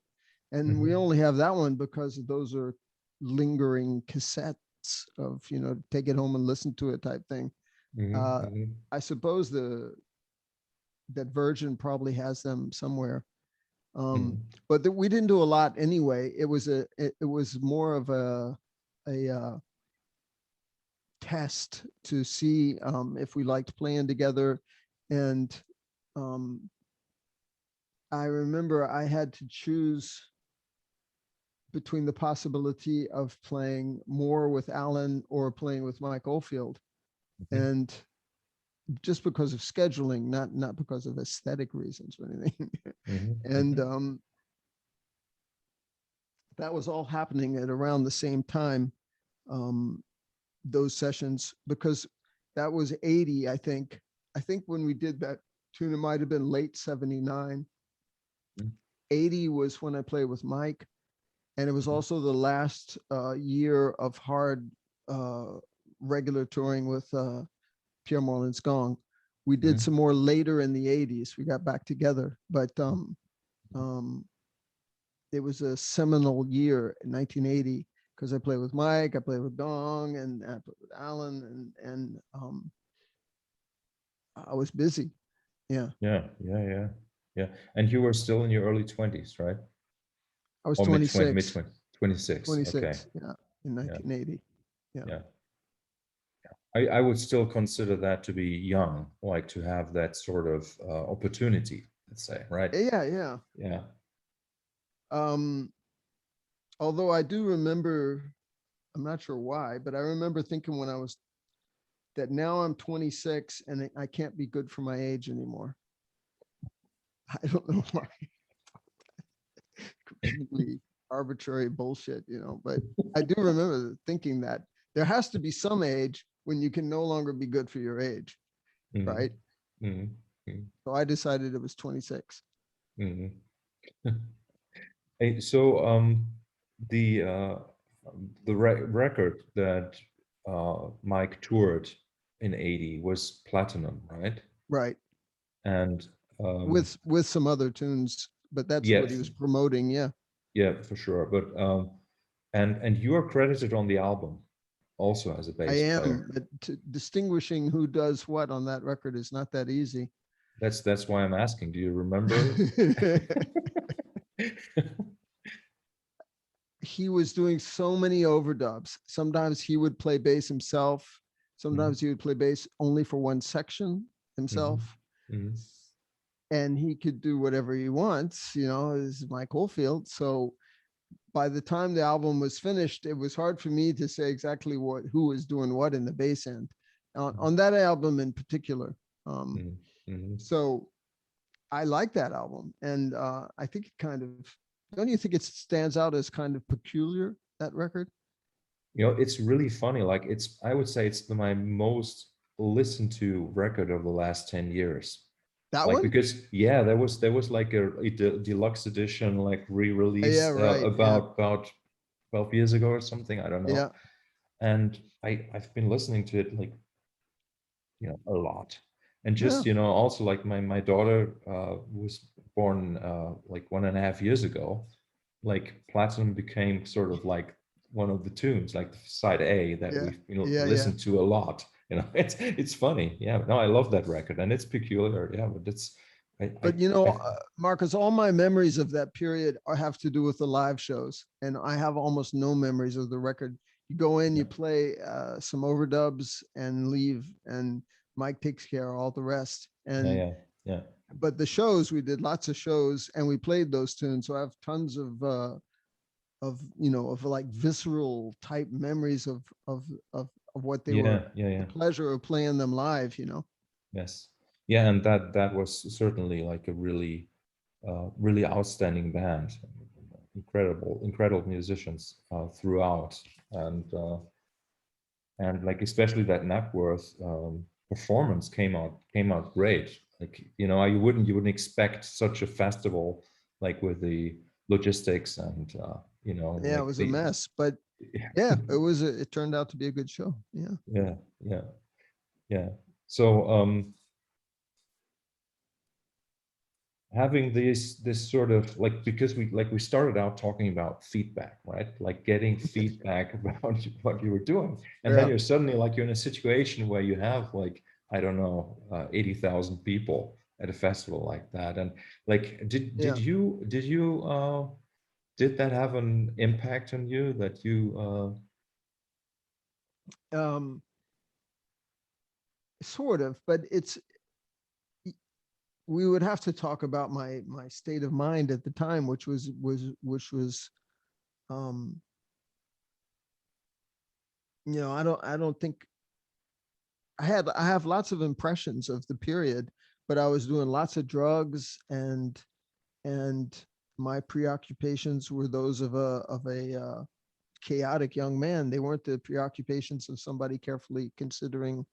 And we Hmm. only have that one because those are lingering cassettes of, take it home and listen to it type thing. Hmm. Uh, Hmm. I suppose that Virgin probably has them somewhere. Um, Hmm. but we didn't do a lot anyway. It was more of a test to see if we liked playing together. And um, I remember I had to choose between the possibility of playing more with Alan or playing with Mike Oldfield. Hmm. And just because of scheduling, not because of aesthetic reasons or anything. Hmm. And Hmm. that was all happening at around the same time, um, those sessions, because that was 80, I think. I think when we did that tune, it might have been late 79. 80 was when I played with Mike. And it was also the last year of hard uh, regular touring with Pierre Moerlen's Gong. We did some Hmm. more later in the 80s. We got back together, but um, it was a seminal year in 1980 because I played with Mike, I played with Gong, and I played with Alan, and I was busy. Yeah, Yeah, yeah, yeah, yeah. And you were still in your early 20s, right? I was Or mid 20, 26, 26. Okay. 26. Yeah, in Yeah, 1980. Yeah, yeah. I would still consider that to be young, like to have that sort of opportunity, let's say, right? yeah, yeah. Yeah. Um, although I do remember, I'm not sure why, but I remember thinking when I was that now I'm 26 and I can't be good for my age anymore. I don't know why. Completely arbitrary bullshit, but I do remember thinking that there has to be some age when you can no longer be good for your age, Mhm. right? Mhm. Mhm. So I decided it was 26. Mhm. Hey, so the record that Mike toured in '80 was platinum, right? Right. And With some other tunes, but that's yeah, what he was promoting. Yeah. yeah, for sure. But and you are credited on the album also as a I bass am, player. but distinguishing who does what on that record is not that easy. That's why I'm asking. Do you remember? He was doing so many overdubs. Sometimes he would play bass himself. Mhm, Sometimes he would play bass only for one section mhm, himself. mhm, And he could do whatever he wants, is Mike Oldfield. So by the time the album was finished, it was hard for me to say exactly who was doing what in the bass end on that album in particular. Um, mhm, mhm. so I like that album, and I think it kind of, don't you think it stands out as kind of peculiar, that record? You know, it's really funny. Like I would say it's my most listened to record of the last 10 years. That Like one? because yeah, there was like a deluxe edition like Yeah, re-release right. Yeah, about 12 years ago or something. I don't yeah, know. And I've been listening to it like a lot. And yeah, just also like my daughter was born like 1.5 years ago. Like Platinum became sort of like one of the tunes, like the side A that yeah, we've yeah. listened to a lot. It's funny. Yeah, no, I love that record, and it's peculiar. Yeah, but it's I I, But I Marcus, all my memories of that period have to do with the live shows, and I have almost no memories of the record. You go in, you yeah play some overdubs, and leave, and Mike takes care of all the rest. yeah And yeah yeah but the shows, we did lots of shows, and we played those tunes. So I have tons of like visceral type memories of what they were, yeah yeah the yeah. pleasure of playing them live. Yes. Yeah, and that was certainly like a really outstanding band, incredible musicians throughout, and like especially that Napworth performance came out great. Like you wouldn't expect such a festival like with the logistics and Yeah, it like was a the mess, but yeah, it turned out to be a good show. Yeah. yeah yeah yeah. So having this sort of like because we started out talking about feedback, right? Like getting feedback about what you were doing, and then Yeah. you're suddenly like you're in a situation where you have like I don't know 80,000 people at a festival like that, and like Yeah. did that have an impact on you that you Um, Sort of, but we would have to talk about my state of mind at the time, which was um, I don't think I have lots of impressions of the period, but I was doing lots of drugs, and my preoccupations were those of a chaotic young man. They weren't the preoccupations of somebody carefully considering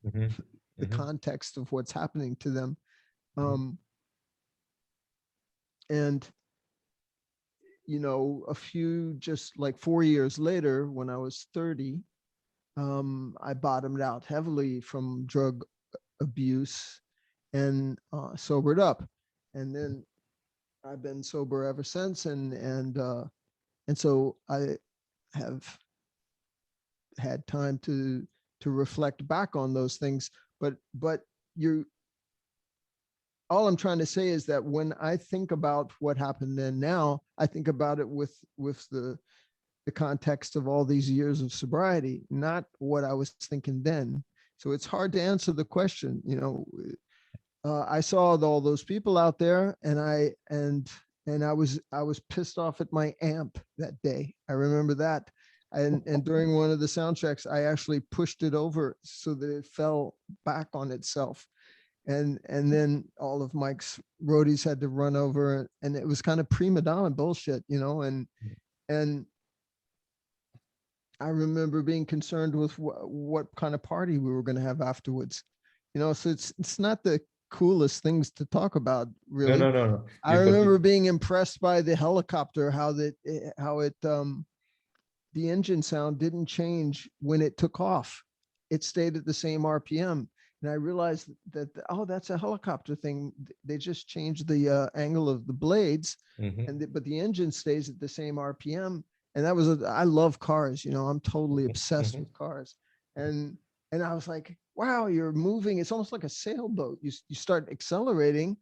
mhm, the mhm, context of what's happening to them. mhm, Um, and a few, just like 4 years later, when I was 30, I bottomed out heavily from drug abuse and sobered up. And then I've been sober ever since, and so I have had time to reflect back on those things. But you all I'm trying to say is that when I think about what happened then, now I think about it with the context of all these years of sobriety, not what I was thinking then. So it's hard to answer the question. I saw all those people out there, and I was pissed off at my amp that day. I remember that. And during one of the sound checks, I actually pushed it over so that it fell back on itself. And then all of Mike's roadies had to run over, and it was kind of prima donna bullshit, and I remember being concerned with what kind of party we were going to have afterwards, So it's not the coolest things to talk about, No, really. no, no, no. I But remember being impressed by the helicopter, how the engine sound didn't change when it took off. It stayed at the same RPM. And I realized that, oh, that's a helicopter thing. They just changed the angle of the blades, Mhm. but the engine stays at the same RPM. And I love cars, I'm totally obsessed Mhm. with cars. And I was like, wow, you're moving. It's almost like a sailboat. You start accelerating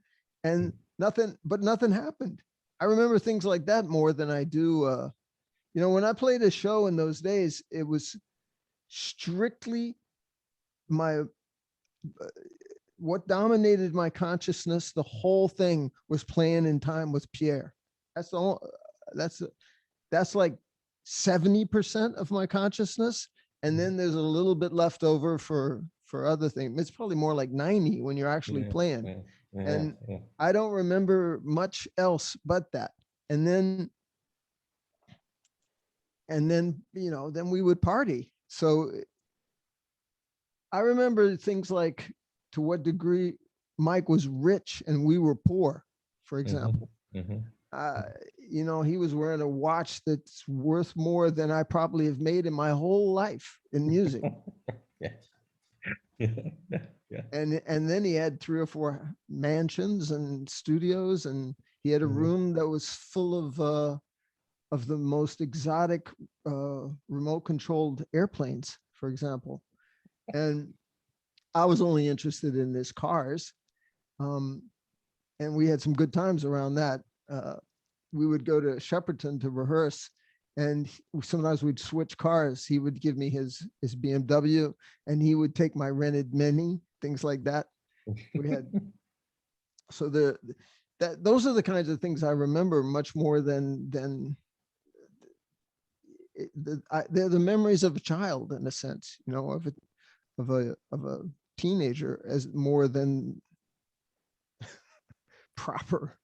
and nothing happened. I remember things like that more than I do. When I played a show in those days, it was strictly my what dominated my consciousness. The whole thing was playing in time with Pierre. That's the whole, that's like 70% of my consciousness, and then there's a little bit left over for other things. It's probably more like 90 when you're actually Yeah, playing, yeah, yeah, and yeah. I don't remember much else but that. And then then we would party. So I remember things like, to what degree Mike was rich and we were poor, for Mhm, example. mhm. Uh, he was wearing a watch that's worth more than I probably have made in my whole life in music. Yeah, yeah, yeah. And then he had 3 or 4 mansions and studios, and he had a Mhm. room that was full of the most exotic remote controlled airplanes, for example. And I was only interested in his cars. Um, and we had some good times around that. We would go to Shepperton to rehearse, and sometimes we'd switch cars. He would give me his BMW, and he would take my rented Mini, things like that. We had so those are the kinds of things I remember much more than they're the memories of a child, in a sense, of a teenager, as more than proper.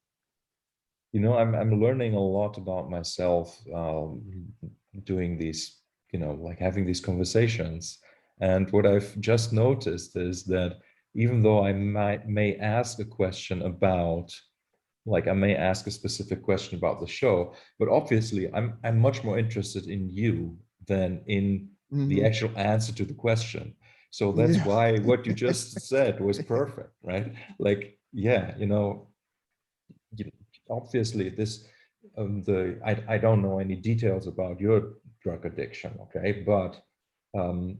I'm learning a lot about myself, doing these, like having these conversations. And what I've just noticed is that even though I may ask a question about, like I may ask a specific question about the show, but obviously I'm much more interested in you than in the Mhm. actual answer to the question. So that's Yeah. why what you just said was perfect, right? Like, yeah, you- obviously this the I don't know any details about your drug addiction, okay, but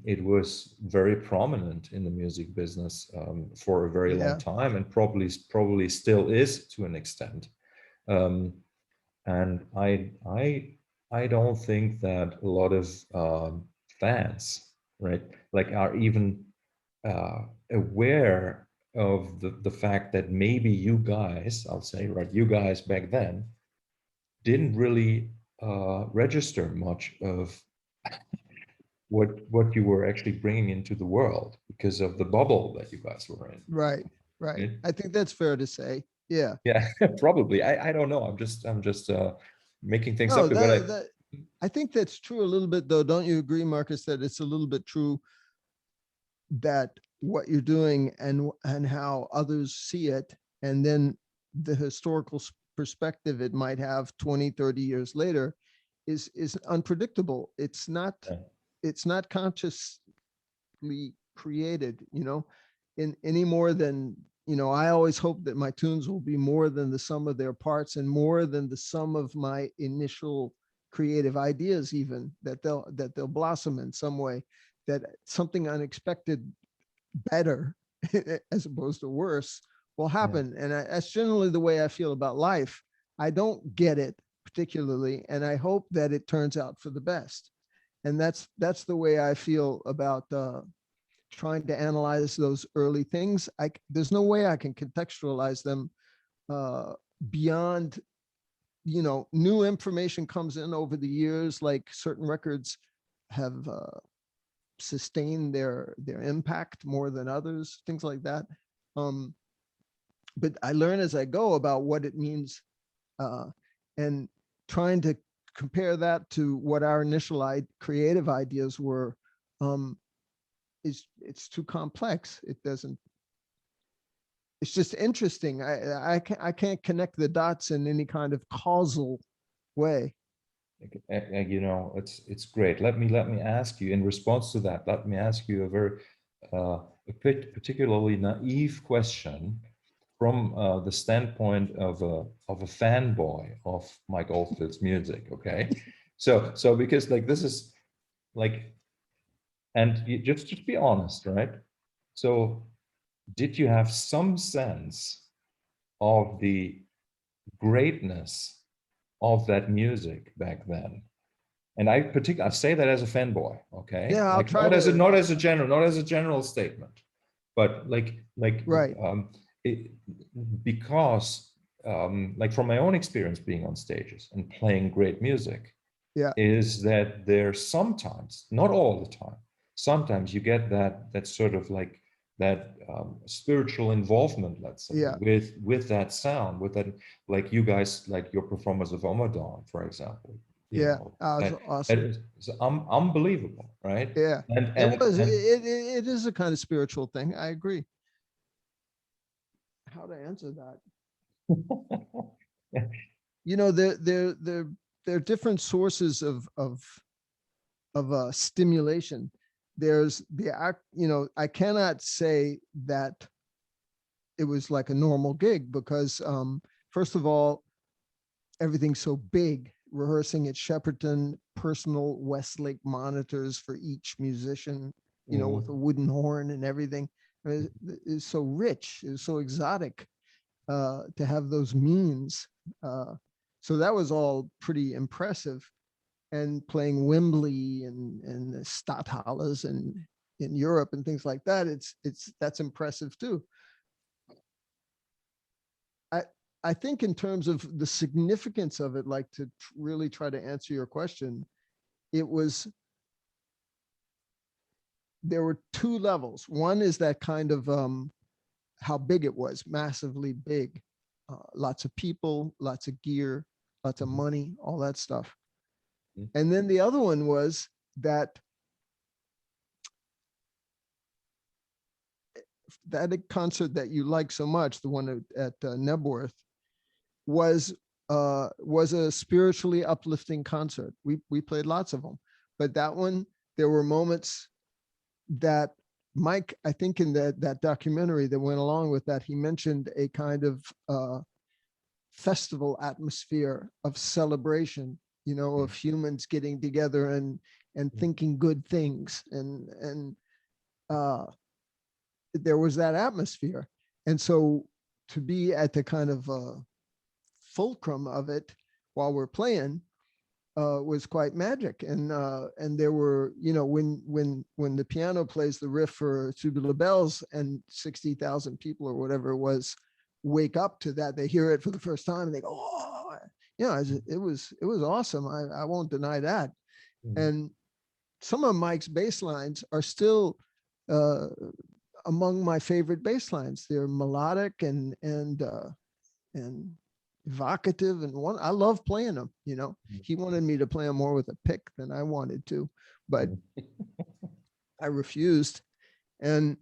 it was very prominent in the music business for a very long Yeah. time, and probably still is to an extent. um, and I don't think that a lot of fans, right, like are even aware of the fact that maybe you guys, I'll say, right, you guys back then didn't really register much of what you were actually bringing into the world because of the bubble that you guys were in. Right. Right. Right? I think that's fair to say. Yeah. Yeah, probably. I don't know. I'm just making things No, up here, but I think that's true a little bit, though. Don't you agree, Marcus, that it's a little bit true that what you're doing and how others see it, and then the historical perspective it might have 20, 30 years later is unpredictable. yeah, It's not consciously created, in any more than, I always hope that my tunes will be more than the sum of their parts, and more than the sum of my initial creative ideas, even that they'll blossom in some way, that something unexpected better as opposed to worse will yeah, happen. And that's generally the way I feel about life. I don't get it particularly, and I hope that it turns out for the best. And that's the way I feel about trying to analyze those early things. There's no way I can contextualize them uh, beyond, new information comes in over the years, like certain records have sustain their impact more than others, things like that. Um, but I learn as I go about what it means, uh, and trying to compare that to what our initial creative ideas were. Um, it's too complex. It doesn't. it's just interesting. I can't connect the dots in any kind of causal way. You know, it's great. Let me ask you, in response to that, let me ask you a very particularly naive question from the standpoint of a fanboy of Mike Oldfield's music. Okay, so because like this is like, and you just be honest, right? So did you have some sense of the greatness of that music back then? And I say that as a fanboy, okay? Yeah, I'll Like try not as a to. not as a general statement, but like Right. it, because like from my own experience being on stages and playing great music, Yeah. is that there's sometimes, not all the time, sometimes you get that sort of like that spiritual involvement, let's say, Yeah. with that sound, with that, like you guys, like your performance of Omadon, for example, you Yeah. know, That was that awesome. is unbelievable, right? Yeah. And It was. and It is a kind of spiritual thing. I agree. How to answer that? You know, there are different sources of stimulation. There's the act. You know, I cannot say that it was like a normal gig because, first of all, everything's so big. Rehearsing at Shepperton, personal Westlake monitors for each musician, you know, with a wooden horn and everything. It's so rich, it's so exotic to have those means. So that was all pretty impressive. And playing Wembley and the Stadthalles and in Europe and things like that, that's impressive too. I I think in terms of the significance of it, like to really try to answer your question, it was there were two levels. One is that kind of how big it was, massively big, lots of people, lots of gear, lots of money, all that stuff. And then the other one was that concert that you like so much, the one at Nebworth, was a spiritually uplifting concert. We played lots of them, but that one, there were moments that Mike, I think in that documentary that went along with that, he mentioned a kind of festival atmosphere of celebration, you know, of humans getting together and thinking good things, and there was that atmosphere. And so to be at the kind of fulcrum of it while we're playing was quite magic. And there were, you know, when the piano plays the riff for Tubular Bells and 60,000 people or whatever it was wake up to that, they hear it for the first time and they go, oh, yeah, it was awesome. I won't deny that. And some of Mike's bass lines are still among my favorite bass lines. They're melodic and evocative, and one I love playing them. You know, he wanted me to play them more with a pick than I wanted to, but I refused. And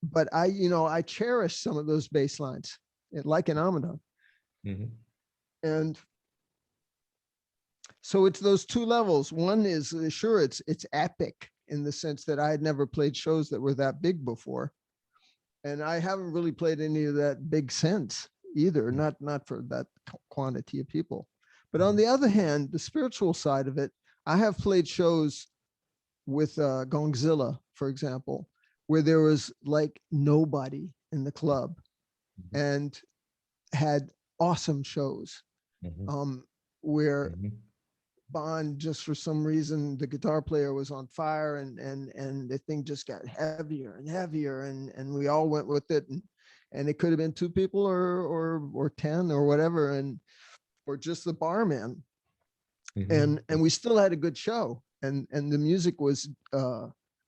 but I cherish some of those bass lines, like an Amadon. And so it's those two levels. One is sure it's epic in the sense that I had never played shows that were that big before, and I haven't really played any of that big since either, not for that quantity of people. But on the other hand, the spiritual side of it, I have played shows with Gongzilla, for example, where there was like nobody in the club and had awesome shows, where Bond, just for some reason, the guitar player was on fire, and the thing just got heavier and heavier, and we all went with it, and it could have been two people or 10 or whatever, or just the barman, and we still had a good show, and the music was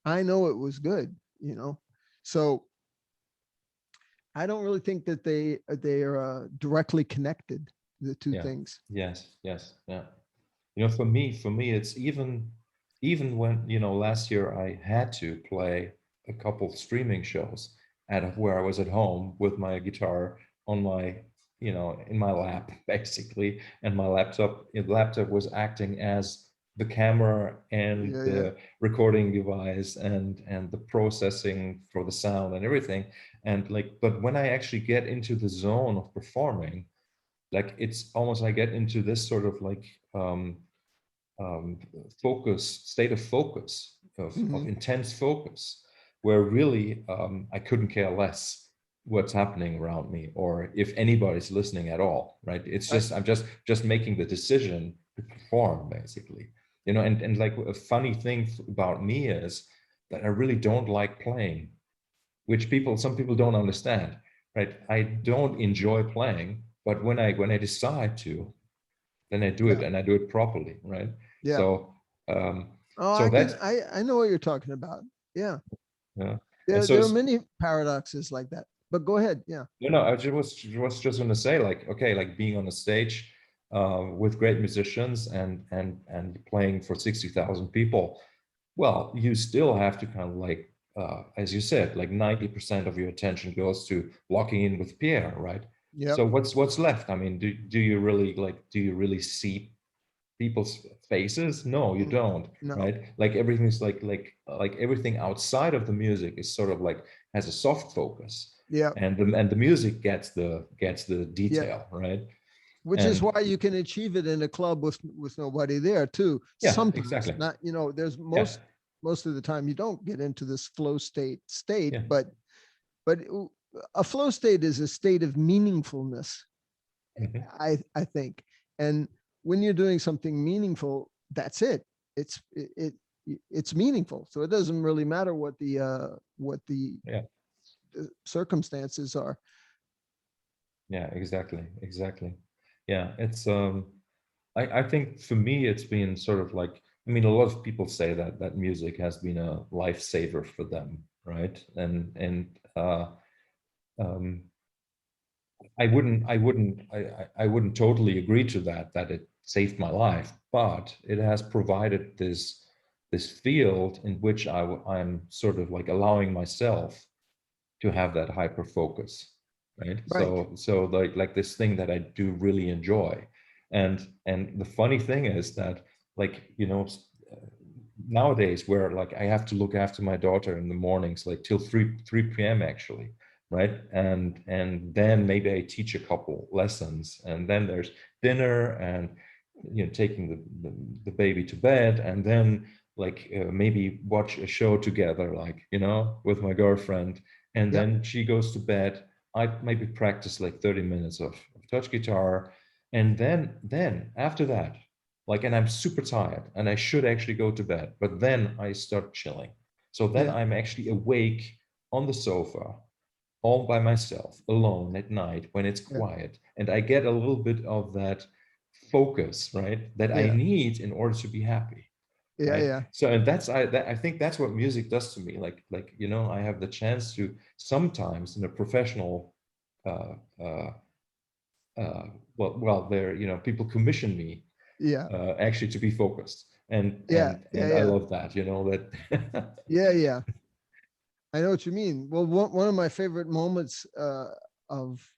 I know it was good, you know. So I don't really think that they are directly connected, the two things. Yes. Yeah. You know, for me, it's even when, you know, last year I had to play a couple streaming shows. at where I was at home with my guitar on my, you know, in my lap basically, and my laptop was acting as the camera and Yeah, yeah. the recording device and the processing for the sound and everything. And like, but when I actually get into the zone of performing, like it's almost I get into this sort of like um, state of focus, of Mhm. intense focus, where really I couldn't care less what's happening around me or if anybody's listening at all, right? It's I, just I'm just making the decision to perform basically, you know. And like a funny thing about me is that I really don't like playing, which some people don't understand, right? I don't enjoy playing, but when I decide to, then I do it yeah, and I do it properly, right? yeah. So um, Oh, so that's I know what you're talking about. Yeah. yeah. And so There are many paradoxes like that. But go ahead. Yeah. you know, I was just going to say like, okay, like being on a stage with great musicians and playing for 60,000 people. Well, you still have to kind of like, as you said, like 90% of your attention goes to locking in with Pierre, right? Yep. So what's left? I mean, do you really see people's faces? No, you don't, No. right? Like everything's like everything outside of the music is sort of like has a soft focus, Yep. and the music gets the Yeah. detail, right? Which is And why you can achieve it in a club with nobody there too. yeah, Sometimes, exactly. not, there's Yeah, most of the time you don't get into this flow state, yeah. but a flow state is a state of meaningfulness, Mhm. I think. And when you're doing something meaningful, that's it. It's meaningful. So it doesn't really matter what the Yeah, circumstances are. yeah, exactly. Yeah, it's I think for me it's been sort of like, I mean, a lot of people say that music has been a lifesaver for them, right? And um, I wouldn't totally agree to that it saved my life, but it has provided this field in which I'm sort of like allowing myself to have that hyper focus, right? Right. So like this thing that I do really enjoy. And the funny thing is that, like, you know, nowadays where like I have to look after my daughter in the mornings, like till 3 p.m. actually, right? And then maybe I teach a couple lessons, and then there's dinner and, you know, taking the baby to bed, and then like maybe watch a show together, like, you know, with my girlfriend, and Yep. then she goes to bed. I maybe practice like 30 minutes of touch guitar, and then after that, like, and I'm super tired and I should actually go to bed, but then I start chilling. So then Yeah. I'm actually awake on the sofa all by myself alone at night when it's Yeah. quiet, and I get a little bit of that focus, right, that I Yeah. need in order to be happy, Yeah. right? Yeah. So, and I think that's what music does to me. Like, you know, I have the chance to sometimes in a professional uh uh well, there, you know, people commission me Yeah. actually to be focused, and Yeah. and Yeah. and I Yeah. love that, you know, that Yeah. Yeah. I know what you mean. Well, one of my favorite moments of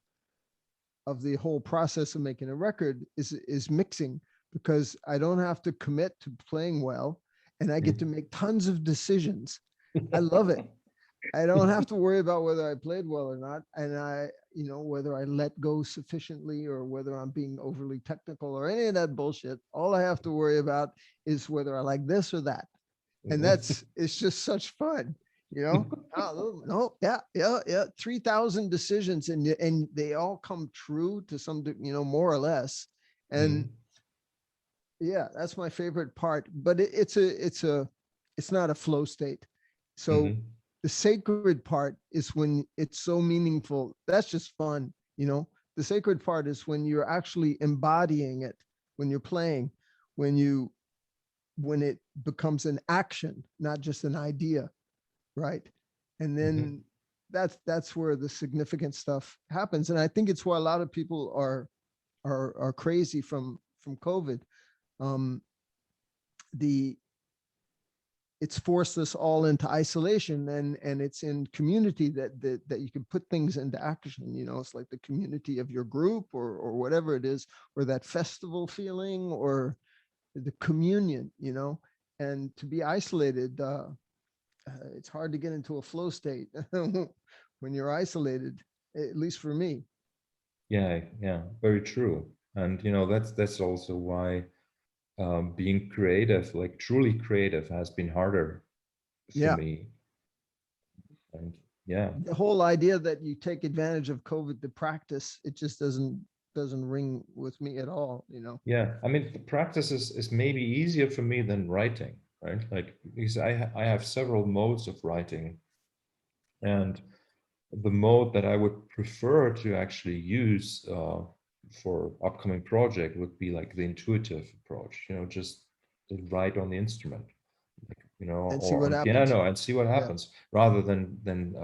of the whole process of making a record is mixing, because I don't have to commit to playing well, and I get to make tons of decisions. I love it. I don't have to worry about whether I played well or not, and whether I let go sufficiently or whether I'm being overly technical or any of that bullshit. All I have to worry about is whether I like this or that, and it's just such fun, you know. Oh, no, yeah, yeah, yeah. 3,000 decisions, and they all come true to some, more or less. And Mhm. yeah, that's my favorite part. But it's not a flow state. So Mhm. the sacred part is when it's so meaningful. That's just fun, you know. The sacred part is when you're actually embodying it, when you're playing, when you when it becomes an action, not just an idea, right? And Mhm. then that's where the significant stuff happens. And I think it's why a lot of people are crazy from COVID. Um, the it's forced us all into isolation, and it's in community that you can put things into action. It's like the community of your group, or whatever it is, or that festival feeling, or the communion, and to be isolated, it's hard to get into a flow state when you're isolated, at least for me. Yeah, yeah, very true. And that's also why being creative, like truly creative, has been harder for Yeah. me. And yeah, The whole idea that you take advantage of COVID to practice, it just doesn't ring with me at all. yeah. I mean, the practice is maybe easier for me than writing, right? Like, because I have several modes of writing, and the mode that I would prefer to actually use for upcoming project would be like the intuitive approach, just to write on the instrument, like, And see or what on happens. piano and see what Yeah. happens, rather than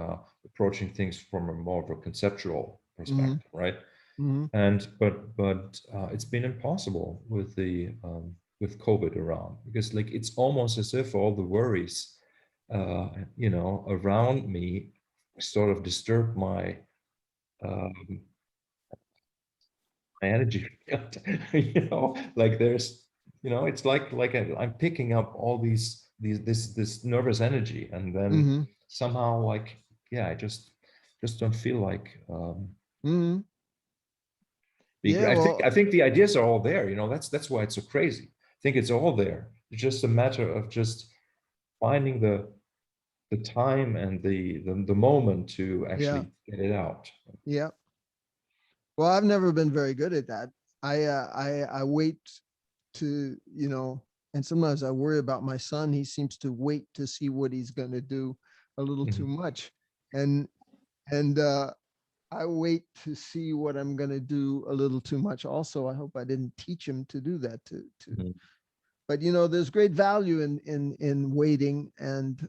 approaching things from a more of a conceptual Hmm. perspective, right? Hmm. And but it's been impossible with the with COVID around, because like it's almost as if all the worries around me sort of disturb um, my energy field. Like there's it's like I'm picking up all this nervous energy, and then Hmm. somehow, like, yeah, I just don't feel like Hmm. being. Yeah. I think the ideas are all there. That's why it's so crazy. I think it's all there. It's just a matter of just finding the time and the moment to Yeah. actually get it out. Yeah. Well, I've never been very good at that. I wait to, and sometimes I worry about my son. He seems to wait to see what he's going to do a little too Mhm. much. And I wait to see what I'm going to do a little too much. Also, I hope I didn't teach him to do that to Mhm. but there's great value in waiting, and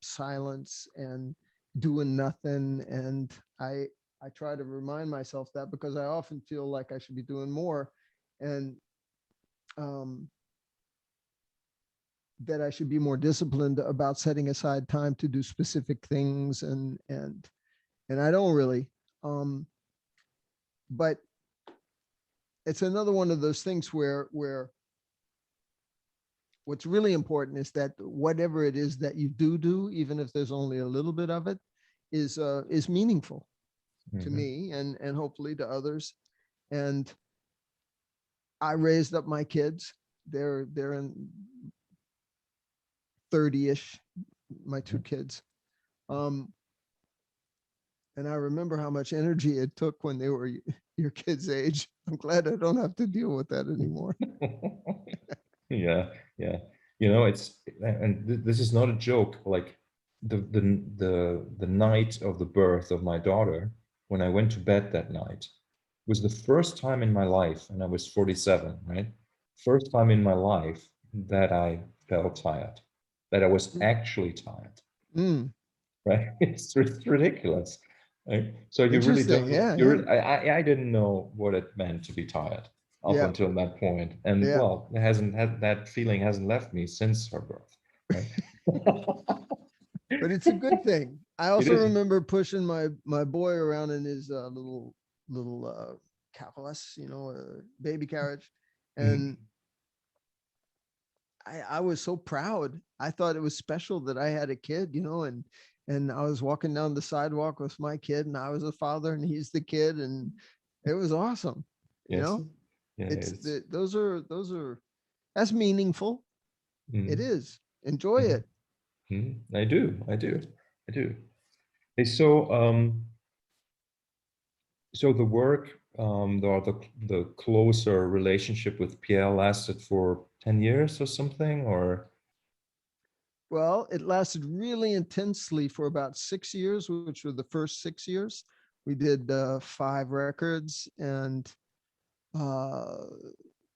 silence, and doing nothing. And I try to remind myself that, because I often feel like I should be doing more, and um, that I should be more disciplined about setting aside time to do specific things, and I don't really. Um, but it's another one of those things where what's really important is that whatever it is that you do, even if there's only a little bit of it, is meaningful to Mhm. me, and hopefully to others. And I raised up my kids. They're in 30-ish, my two Mhm. kids. Um, and I remember how much energy it took when they were your kids' age. I'm glad I don't have to deal with that anymore. Yeah, yeah. It's and this is not a joke. Like the night of the birth of my daughter, when I went to bed that night, was the first time in my life, and I was 47, right? First time in my life that I felt tired, that I was actually tired, Mm, right? It's ridiculous, right? So you really interesting. don't. Yeah, yeah, I didn't know what it meant to be tired up yeah, until that point, and yeah. well, it hasn't had that feeling hasn't left me since her birth, right? But it's a good thing. I It also is. remember pushing my boy around in his little carrosse, baby carriage, Mhm. and I was so proud. I thought it was special that I had a kid, and I was walking down the sidewalk with my kid, and I was a father, and he's the kid, and it was awesome. You Yes. know, Yeah. it's It's. those are that's meaningful. It Mhm. is. Enjoy Mhm. it. Mhm. I do. I do. I do. Hey, so the work, the closer relationship with Pierre lasted for 10 years or something, or. Well, it lasted really intensely for about 6 years, which were the first 6 years. We did 5 records, and uh,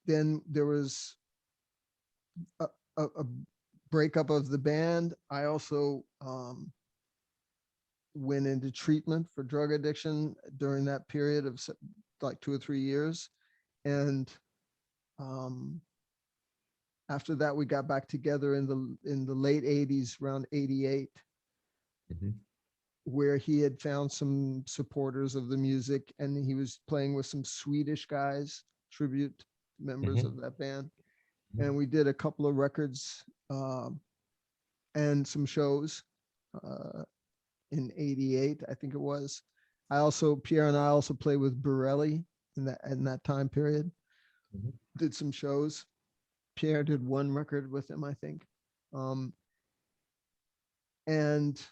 then there was a breakup of the band. I also went into treatment for drug addiction during that period of like 2 or 3 years, and um, After that, we got back together in the late 80s, around 88, Mhm. where he had found some supporters of the music, and he was playing with some Swedish guys, tribute members Mhm. of that band. Mhm. And we did a couple of records and some shows uh, in 88, I think it was. Pierre and I also played with Borelli in that time period, Mhm. did some shows. Pierre did one record with him, I think. Um, and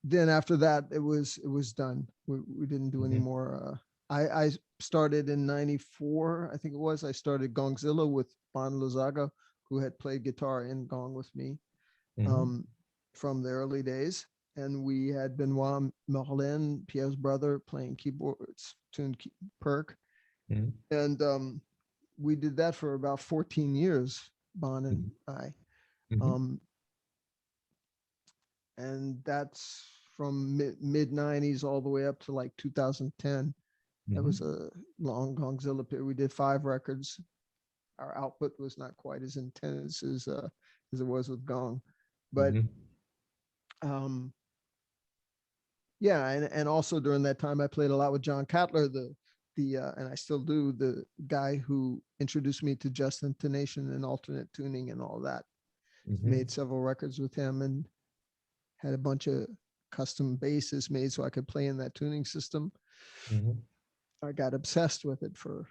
then after that, it was done. We didn't do any Mhm. more. I started in '94, I think it was. I started Gongzilla with Bon Lozaga, who had played guitar in Gong with me Mhm. um, from the early days. And we had Benoit Moerlen, Pierre's brother, playing keyboards, perk. Mhm. And we did that for about 14 years, Bon and Mhm. I. Mhm. Um, and that's from mid 90s all the way up to like 2010. That was Mhm. a long Gongzilla period. We did 5 records. Our output was not quite as intense as it was with Gong, but Mhm. um, yeah, and also during that time, I played a lot with John Catler, and I still do, the guy who introduced me to just intonation and alternate tuning and all that. Mhm. Made several records with him and had a bunch of custom basses made so I could play in that tuning system. Mhm. I got obsessed with it for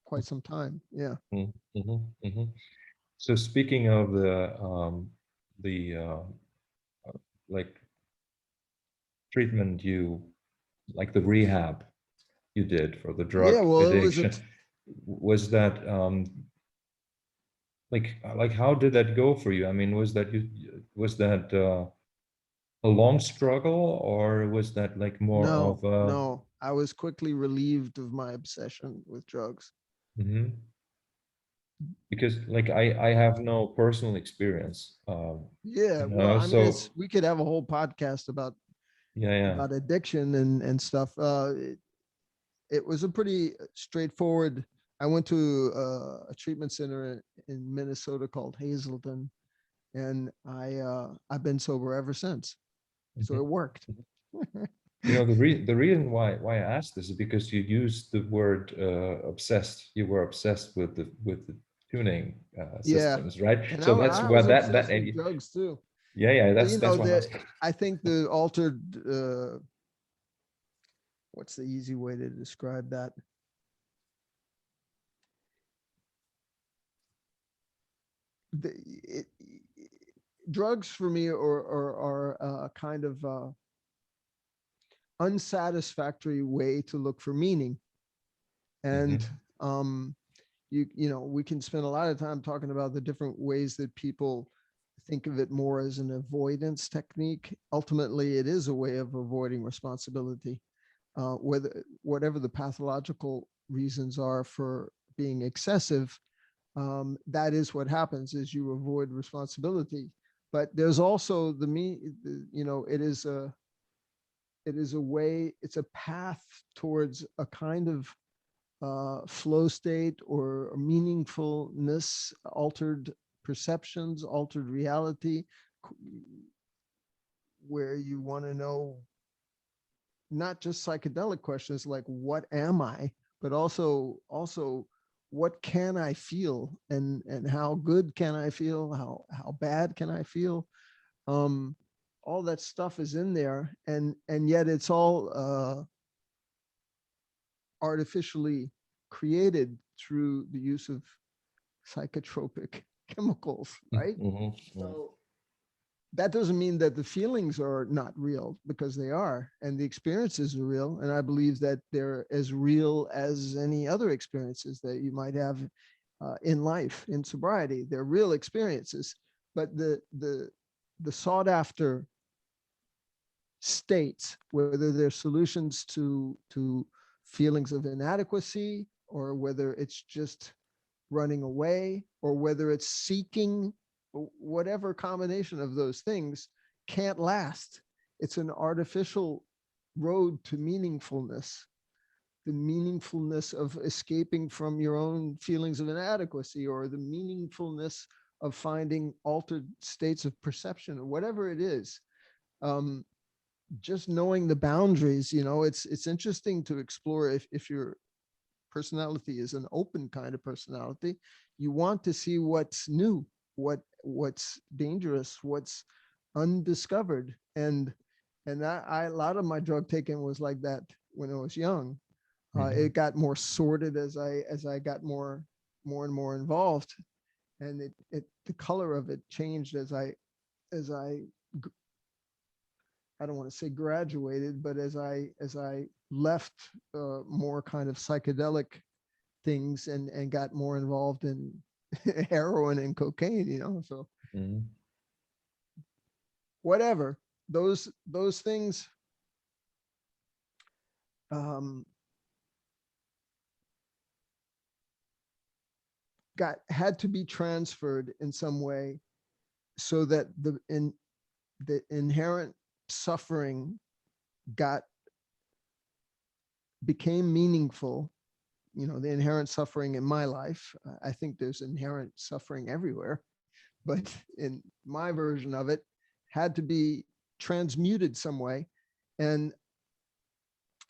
quite some time. Yeah. Mhm. Mhm. Mhm. So speaking of the like treatment you like the rehab you did for the Yeah. drug Well, it was addiction, was that like how did that go for you? I mean, was that a long struggle, or was that like more no, of a no. I was quickly relieved of my obsession with drugs. mhm. Because like I have no personal experience, Yeah. you Well, know, I mean, so we could have a whole podcast yeah, yeah. about addiction and stuff. It was a pretty straightforward. I went to a treatment center in Minnesota called Hazelden, and I've been sober ever since. So Mhm. it worked. You know, the reason why I asked this is because you used the word obsessed. You were obsessed with the tuning Yeah, systems, right? and So that's I where was that obsessed with drugs too. that's why I'm asking. I think the altered. What's the easy way to describe that? The, it, drugs for me are a kind of unsatisfactory way to look for meaning, and Mhm. um, we can spend a lot of time talking about the different ways that people think of it more as an avoidance technique. Ultimately, it is a way of avoiding responsibility, whatever the pathological reasons are for being excessive. That is what happens, is you avoid responsibility. But there's also it is a way, it's a path towards a kind of flow state or meaningfulness, altered perceptions, altered reality, where you want to know not just psychedelic questions like what am I, but also what can I feel, and how good can I feel, how bad can I feel. Um, all that stuff is in there, and yet it's all artificially created through the use of psychotropic chemicals, right? Mhm. Mhm. So that doesn't mean that the feelings are not real, because they are, and the experiences are real. And I believe that they're as real as any other experiences that you might have in life, in sobriety. They're real experiences, but the sought after states, whether they're solutions to feelings of inadequacy, or whether it's just running away, or whether it's seeking, whatever combination of those things, can't last. It's an artificial road to meaningfulness. the meaningfulness of escaping from your own feelings of inadequacy, or the meaningfulness of finding altered states of perception, or whatever it is. Just knowing the boundaries, it's interesting to explore. If your personality is an open kind of personality, you want to see what's new, what's dangerous, what's undiscovered. And a lot of my drug taking was like that when I was young. It got more sorted as I got more and more involved, and the color of it changed as I I don't want to say graduated, but as I left more kind of psychedelic things and got more involved in heroin and cocaine, so whatever those things had to be transferred in some way, so that the inherent suffering became meaningful. The inherent suffering in my life, I think there's inherent suffering everywhere, but in my version of it, had to be transmuted some way. And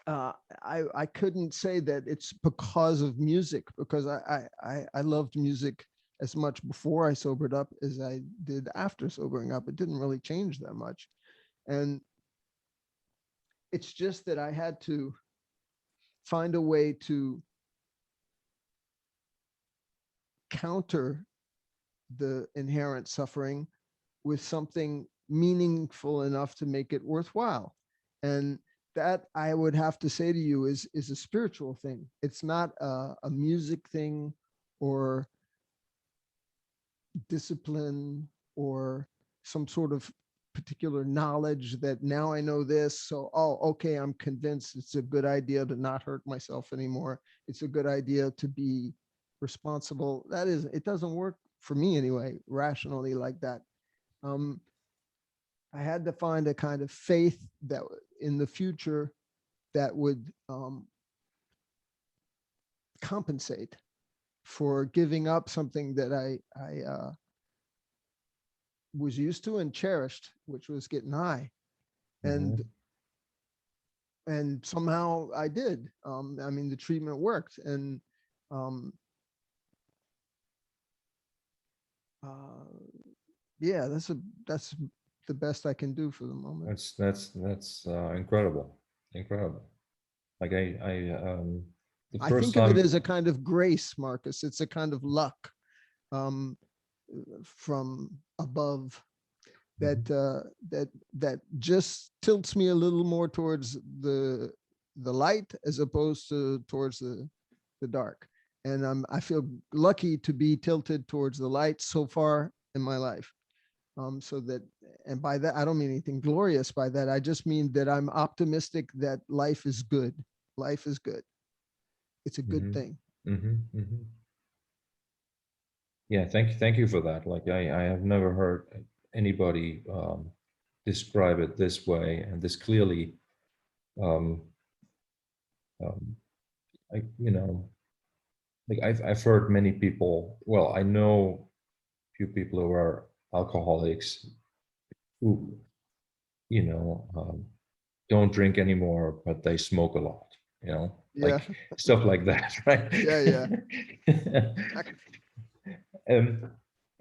I couldn't say that it's because of music, because I loved music as much before I sobered up as I did after sobering up. It didn't really change that much. And it's just that I had to find a way to counter the inherent suffering with something meaningful enough to make it worthwhile. And that, I would have to say to you, is a spiritual thing. It's not a music thing or discipline or some sort of particular knowledge that now I know this, so okay, I'm convinced it's a good idea to not hurt myself anymore. It's a good idea to be responsible. It doesn't work for me anyway, rationally, like that. I had to find a kind of faith that in the future that would compensate for giving up something that I was used to and cherished, which was getting high. And somehow I did. I mean, the treatment worked, and yeah, that's the best I can do for the moment. That's incredible. Like the I first think of time. it as a kind of grace, Marcus. It's a kind of luck from above that just tilts me a little more towards the light as opposed to towards the dark. And I feel lucky to be tilted towards the light so far in my life. So that, and by that, I don't mean anything glorious by that. I just mean that I'm optimistic that life is good. Life is good. It's a good thing. Yeah, thank you for that. Like I have never heard anybody describe it this way and this clearly. Um, I like I've heard many people. Well, I know few people who are alcoholics who don't drink anymore, but they smoke a lot. Yeah. Like stuff like that, right? Yeah.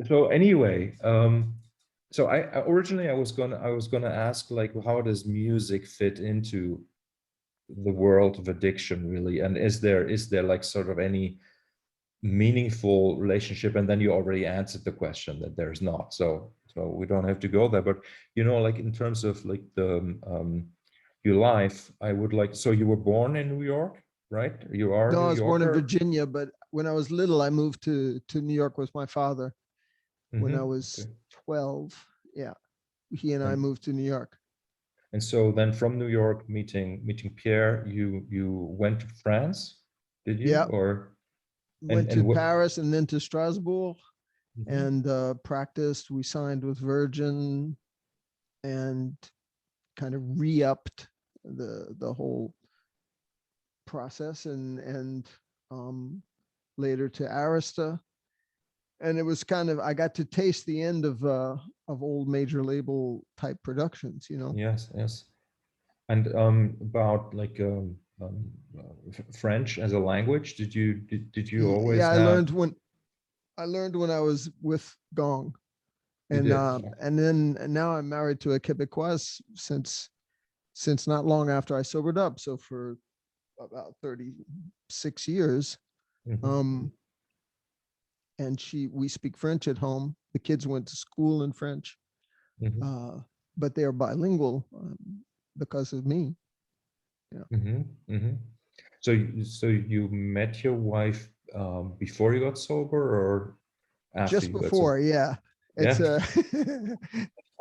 So anyway, so I originally I was gonna ask, like, how does music fit into the world of addiction, really? And is there like sort of any meaningful relationship? And then you already answered the question that there's not. So we don't have to go there. But like in terms of like the your life, I would like. So you were born in New York, right? You are a No, New I was born in Yorker? Virginia, but when I was little, I moved to New York with my father. When I was 12, yeah, he and I moved to New York. And so then from New York, meeting Pierre, you went to France, did you? Yeah, Or went to and what? Paris and then to Strasbourg and practiced. We signed with Virgin and kind of re-upped the whole process, and later to Arista. And it was kind of, I got to taste the end of old major label type productions, you know. Yes, yes. And about like French as a language, did you always Yeah, have? I learned when I was with Gong, You and did. then and now I'm married to a Quebecoise since not long after I sobered up. So for about 36 years, Mhm. um, and we speak French at home. The kids went to school in French, Mhm. uh, but they are bilingual because of me. Yeah, Mhm. Mhm. So you met your wife before you got sober or after just you got sober? before. Yeah, it's Yeah. a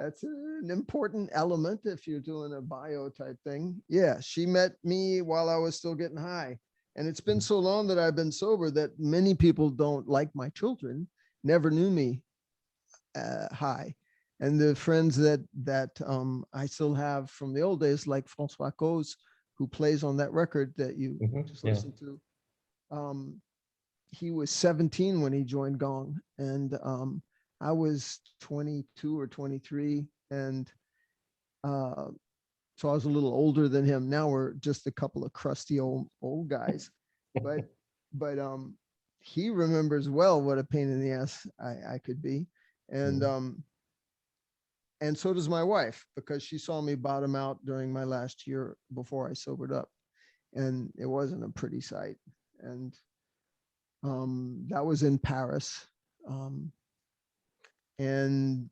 that's an important element if you're doing a bio type thing. Yeah, she met me while I was still getting high, and it's been so long that I've been sober that many people don't like my children. Never knew me high. And the friends that I still have from the old days, like Francois Cause, who plays on that record that you Mhm. just Yeah. listened to, he was 17 when he joined Gong, and I was 22 or 23, and uh, so I was a little older than him. Now we're just a couple of crusty old guys, but but he remembers well what a pain in the ass I could be, and Mhm. um, and so does my wife, because she saw me bottom out during my last year before I sobered up, and it wasn't a pretty sight. And that was in Paris, um, and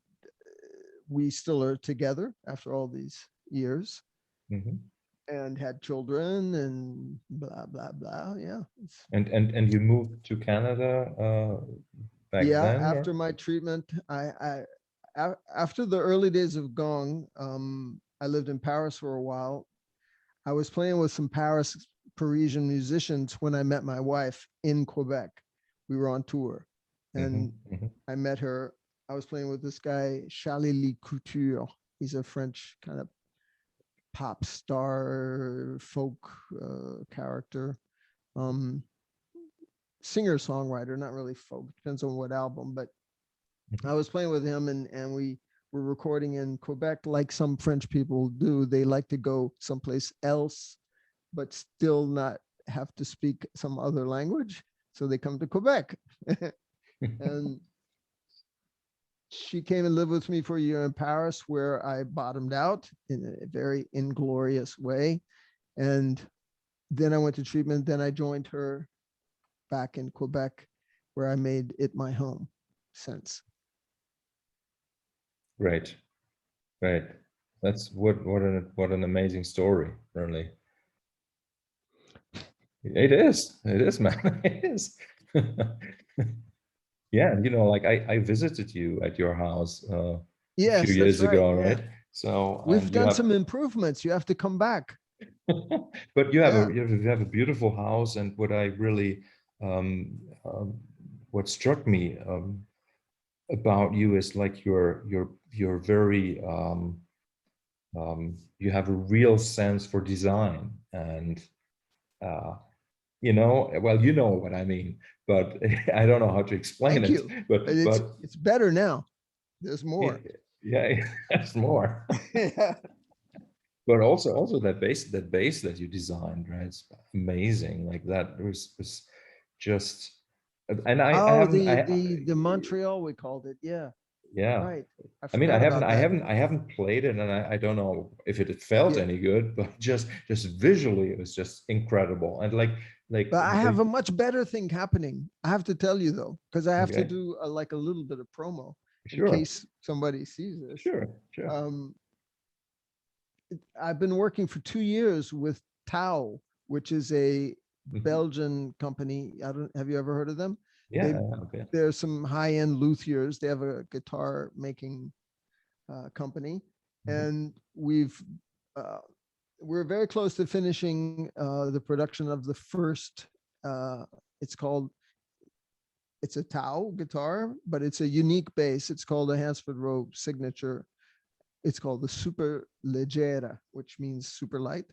we still are together after all these years, Mhm. and had children and blah blah blah. Yeah, And you moved to Canada back yeah. then, After or? my treatment, after the early days of Gong, I lived in Paris for a while. I was playing with some Parisian musicians when I met my wife in Quebec. We were on tour, and Mhm. Mhm. I met her. I was playing with this guy, Charlie Couture. He's a French kind of pop star folk character, um, singer songwriter, not really folk. Depends on what album. But I was playing with him, and we were recording in Quebec, like some French people do. They like to go someplace else, but still not have to speak some other language. So they come to Quebec. And she came and lived with me for a year in Paris, where I bottomed out in a very inglorious way. And then I went to treatment. Then I joined her back in Quebec, where I made it my home since. Great, great. That's what an amazing story, really. It is, man. It is. Yeah, and like I visited you at your house a few Yes, that's years right. ago, Yeah. right? So, We've and you done have, some improvements. You have to come back. but Yeah. you have a beautiful house, and what I really, um, um, what struck me about you is like you're very you have a real sense for design, and uh, well, you know what I mean, but I don't know how to explain Thank it, you. but It's better now. There's yeah, more. yeah, that's more. Yeah. But also that bass that you designed, right? It's amazing. Like that was just, and I Oh, haven't, the Montreal, we called it. Yeah. yeah. Right. I I mean, forgot about that. I haven't played it, and I don't know if it felt Yeah. any good, but just visually, it was just incredible. And like But I have a much better thing happening. I have to tell you though, because I have to okay, do like a little bit of promo in sure, case somebody sees this. sure. Um, I've been working for 2 years with Tao, which is a Mhm. Belgian company. I don't have you ever heard of them? Yeah, They okay. There's some high-end luthiers. They have a guitar making company, Mhm. and uh, we're very close to finishing the production of the first. Uh, it's called it's a Tao guitar, but it's a unique bass. It's called a Hansford Rowe signature. It's called the Super Leggera, which means super light,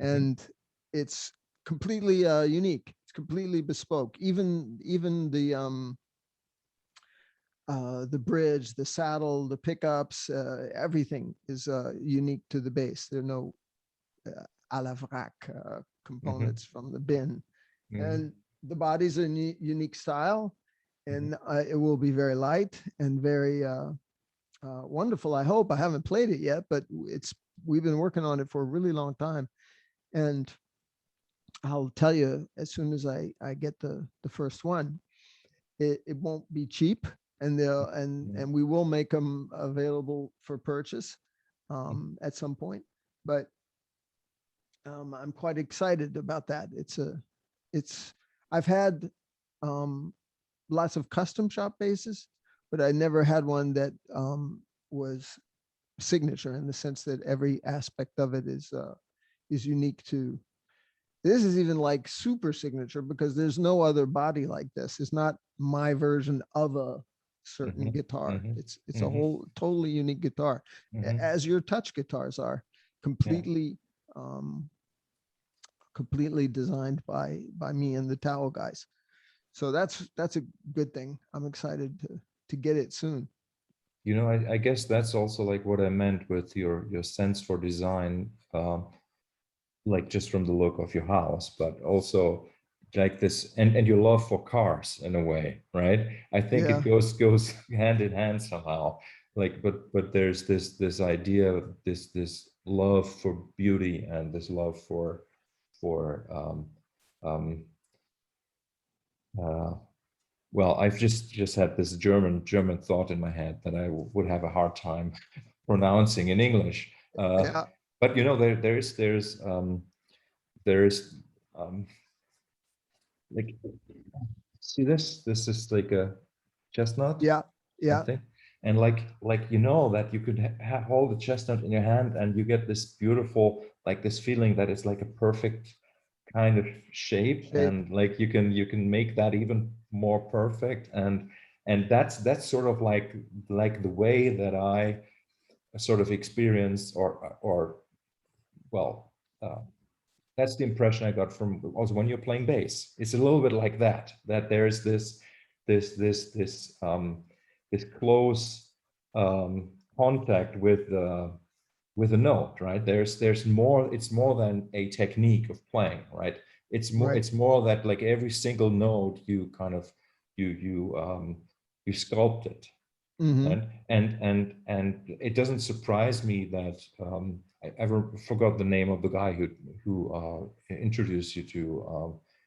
Mhm. and it's completely unique. It's completely bespoke. Even the bridge, the saddle, the pickups, everything is unique to the bass. There are no à la vrac components from the bin. And the body's a unique style, and it will be very light and very wonderful. I hope. I haven't played it yet, but we've been working on it for a really long time. And I'll tell you, as soon as I get the first one, it won't be cheap, and we will make them available for purchase at some point. But I'm quite excited about that. I've had lots of custom shop basses, but I never had one that was signature, in the sense that every aspect of it is unique to. This is even like super signature, because there's no other body like this. It's not my version of a certain guitar. It's a whole totally unique guitar, as your touch guitars are, completely completely designed by me and the Towel guys. So that's a good thing. I'm excited to get it soon. You know, I guess that's also like what I meant with your sense for design, like just from the look of your house, but also like this, and your love for cars in a way, right? I think Yeah. it goes hand in hand somehow. Like, but there's this idea, this love for beauty, and this love for um, uh, well, I've just had this German thought in my head that I would have a hard time pronouncing in English. Yeah. But you know, there's like, see this? This is like a chestnut, Yeah. I Yeah. think. And like you know that you could hold the chestnut in your hand, and you get this beautiful, like this feeling that it's like a perfect kind of shape, Shape. and like you can make that even more perfect, and that's sort of like the way that I sort of experience, or well, that's the impression I got from also when you're playing bass. It's a little bit like that there's this close contact with a note, right? There's more. It's more than a technique of playing, right? Right. It's more that like every single note you kind of you sculpt it. Mm-hmm. And it doesn't surprise me that I ever forgot the name of the guy who introduced you to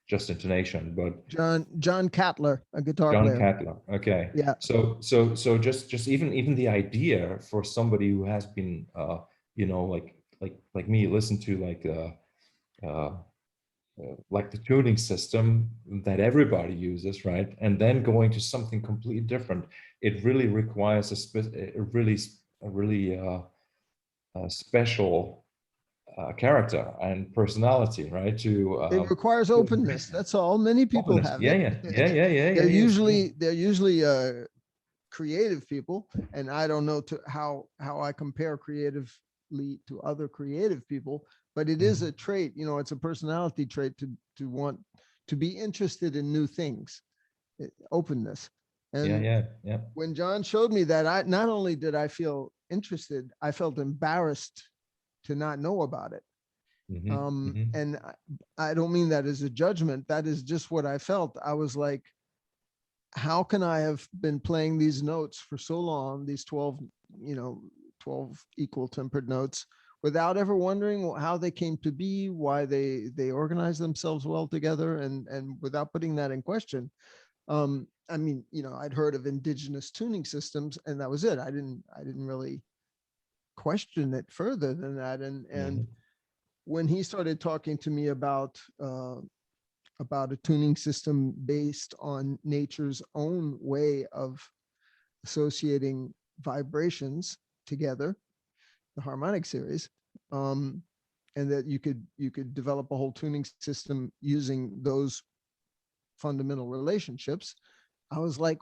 Just Intonation, but John Catler, a guitar John player. Catler. Okay, Yeah. so just even the idea for somebody who has been like me, listen to like the tuning system that everybody uses, right? And then going to something completely different, it really requires a special character and personality, right? It requires openness. That's all. Many people Openness. have Yeah, it. yeah, yeah, yeah, yeah, They're yeah, yeah, yeah. usually creative people, and I don't know how I compare creatively to other creative people, but it is a trait. It's a personality trait to want to be interested in new things, openness. Yeah, And yeah, yeah. when John showed me that, I not only did I feel interested, I felt embarrassed to not know about it. And I don't mean that as a judgment. That is just what I felt. I was like, how can I have been playing these notes for so long, these 12, 12 equal tempered notes, without ever wondering how they came to be, why they organize themselves well together, and without putting that in question. I mean, I'd heard of indigenous tuning systems, and that was it. I didn't really question it further than that. And when he started talking to me about a tuning system based on nature's own way of associating vibrations together, the harmonic series, and that you could develop a whole tuning system using those fundamental relationships, I was like,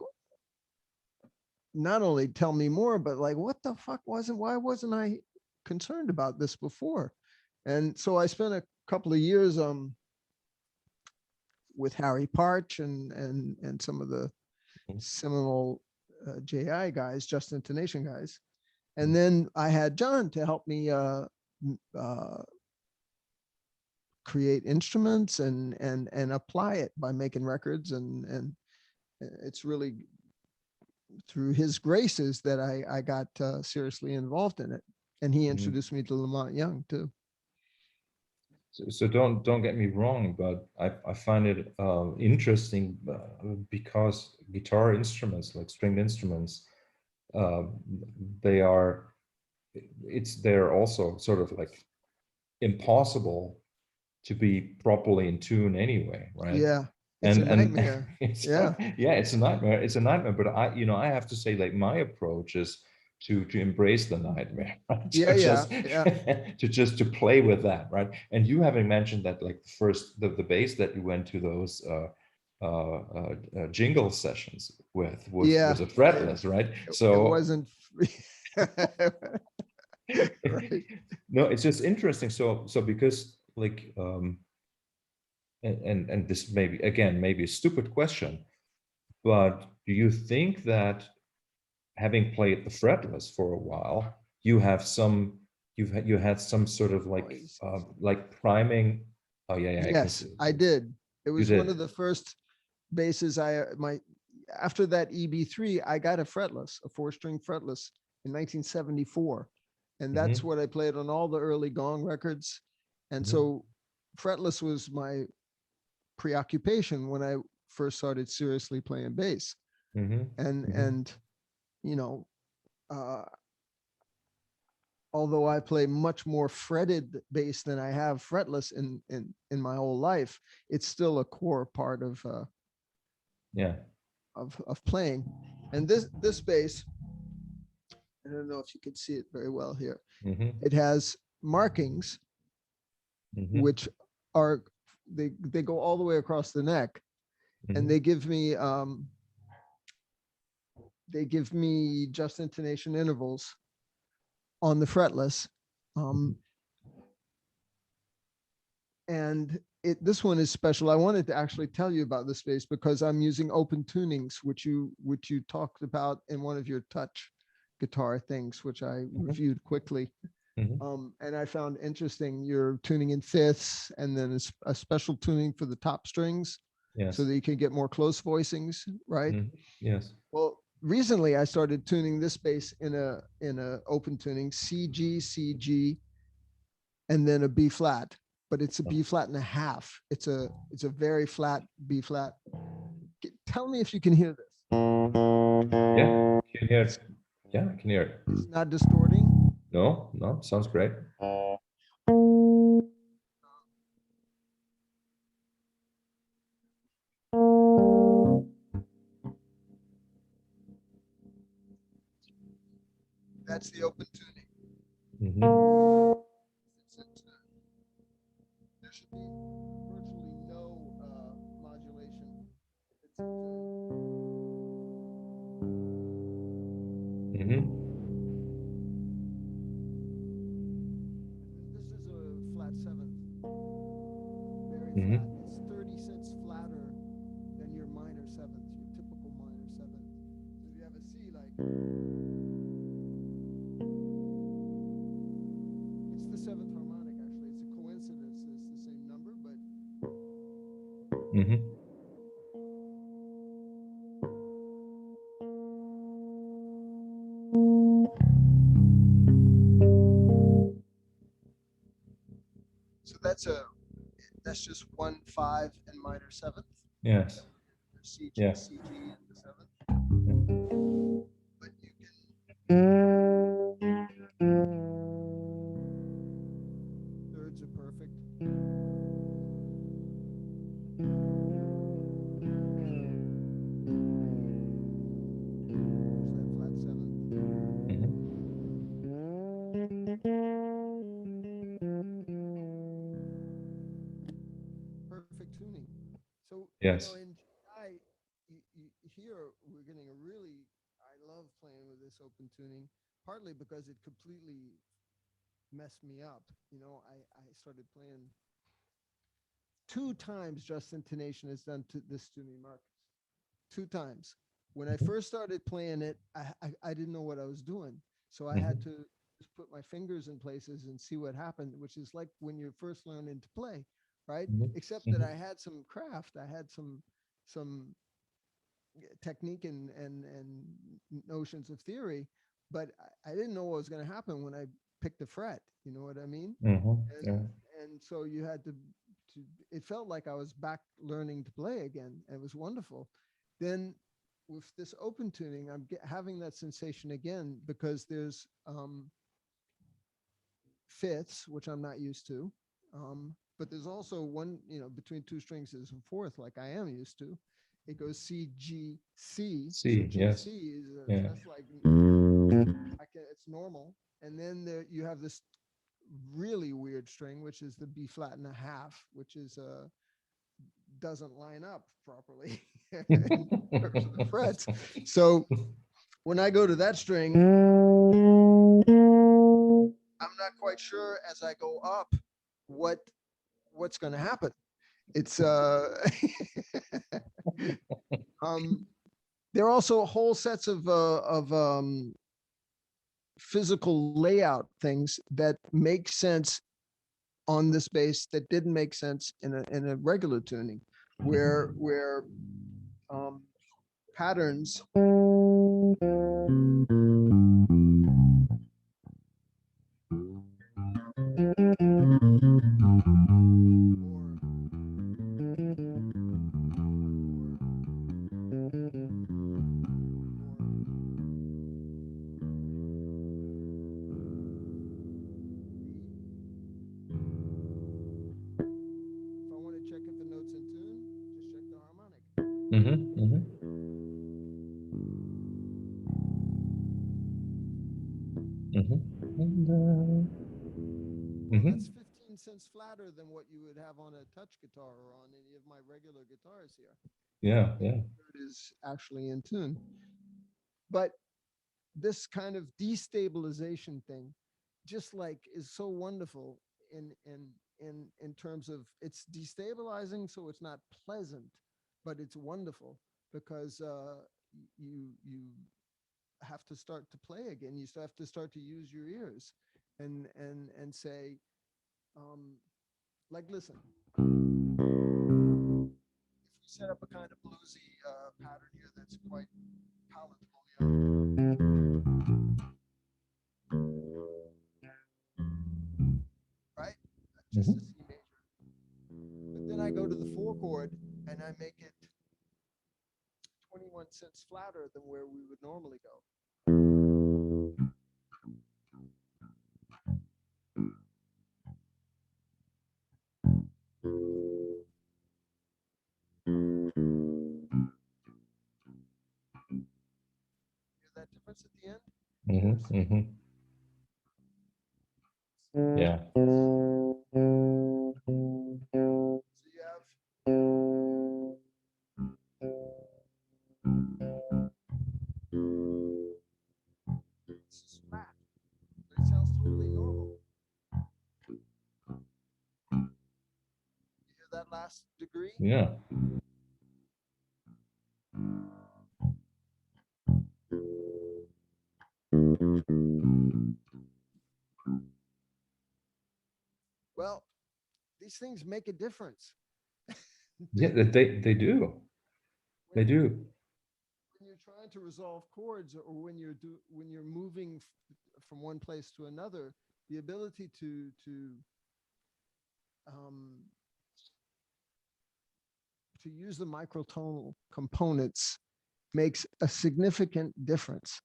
not only tell me more, but like, what the fuck why wasn't I concerned about this before? And so I spent a couple of years with Harry Parch and some of the seminal JI guys, just intonation guys. And then I had John to help me create instruments and apply it by making records. And it's really through his graces that I got seriously involved in it. And he introduced me to Lamont Young too. So don't get me wrong, but I find it interesting because guitar instruments, like stringed instruments, they're also sort of like impossible to be properly in tune anyway, right? Yeah, it's a nightmare. It's Yeah, it's a nightmare. It's a nightmare. But I have to say, like, my approach is to embrace the nightmare, right? To play with that, right? And you having mentioned that, like, the bass that you went to those jingle sessions with was a fretless, right? So it wasn't right. No, it's just interesting. So because, like, and this maybe a stupid question, but do you think that having played the fretless for a while, you had some sort of like priming? Oh yeah, Yes, I did. It was one of the first basses after that EB3, I got a fretless, a 4-string fretless in 1974. And that's what I played on all the early Gong records. And so fretless was my preoccupation when I first started seriously playing bass. And you know, although I play much more fretted bass than I have fretless in my whole life, it's still a core part of playing. And this bass, I don't know if you can see it very well here. It has markings, which are they go all the way across the neck, and they give me just intonation intervals on the fretless. And this one is special. I wanted to actually tell you about this bass because I'm using open tunings, which you talked about in one of your touch guitar things, which I reviewed quickly. And I found interesting, you're tuning in fifths and then a special tuning for the top strings, so that you can get more close voicings, right? Yes. Well, recently I started tuning this bass in a open tuning, C G, and then a B flat, but it's a B flat and a half. It's a very flat B flat. Tell me if you can hear this. Yeah, I can hear it. Yeah, I can hear it. It's not distorting. No, sounds great. That's the open tuning. There should be virtually no modulation. This is a flat seventh, very flat. It's 30 cents flatter than your minor seventh, your typical minor seventh. So if you have a C, like, it's the seventh harmonic, actually. It's a coincidence that it's the same number, but so that's just 1/5 and minor seventh. Yes. C G, Yes. C G and the seventh. But you can. Thirds are perfect. There's that flat seventh. Perfect tuning. So, Yes. in here we're getting I love playing with this open tuning, partly because it completely messed me up. I started playing 2 times just intonation has done this to me, Marcus. 2 times. When I first started playing it, I didn't know what I was doing. So I had to just put my fingers in places and see what happened, which is like when you're first learning to play, right? Except that I had some craft. I had some technique and notions of theory, but I didn't know what was going to happen when I picked a fret. You know what I mean? Yeah. And so you had to it felt like I was back learning to play again. It was wonderful. Then with this open tuning, I'm having that sensation again, because there's fifths, which I'm not used to. But there's also one, between 2 strings is a fourth, like I am used to. It goes C, G, C. C, so G, yes. C is Yeah. that's like it's normal. And then you have this really weird string, which is the B flat and a half, which is doesn't line up properly in terms of the frets. So when I go to that string, I'm not quite sure as I go up what's going to happen. It's there are also whole sets of physical layout things that make sense on this bass that didn't make sense in a regular tuning, where patterns check if the note's in tune, just check the harmonic. Well, that's 15 cents flatter than what you would have on a touch guitar or on any of my regular guitars here. Yeah. It is actually in tune. But this kind of destabilization thing just like is so wonderful in terms of it's destabilizing, so it's not pleasant, but it's wonderful because you have to start to play again. You have to start to use your ears and say, like, listen. If we set up a kind of bluesy pattern here that's quite palatable, right? Just a C major. But then I go to the 4 chord and I make it 21 cents flatter than where we would normally go. Hear that difference at the end? Yeah. So you have this is flat, but it sounds totally normal. You hear that last degree? Yeah. Well, these things make a difference. Yeah, they do. They do. When you're trying to resolve chords, or when you're moving from one place to another, the ability to use the microtonal components makes a significant difference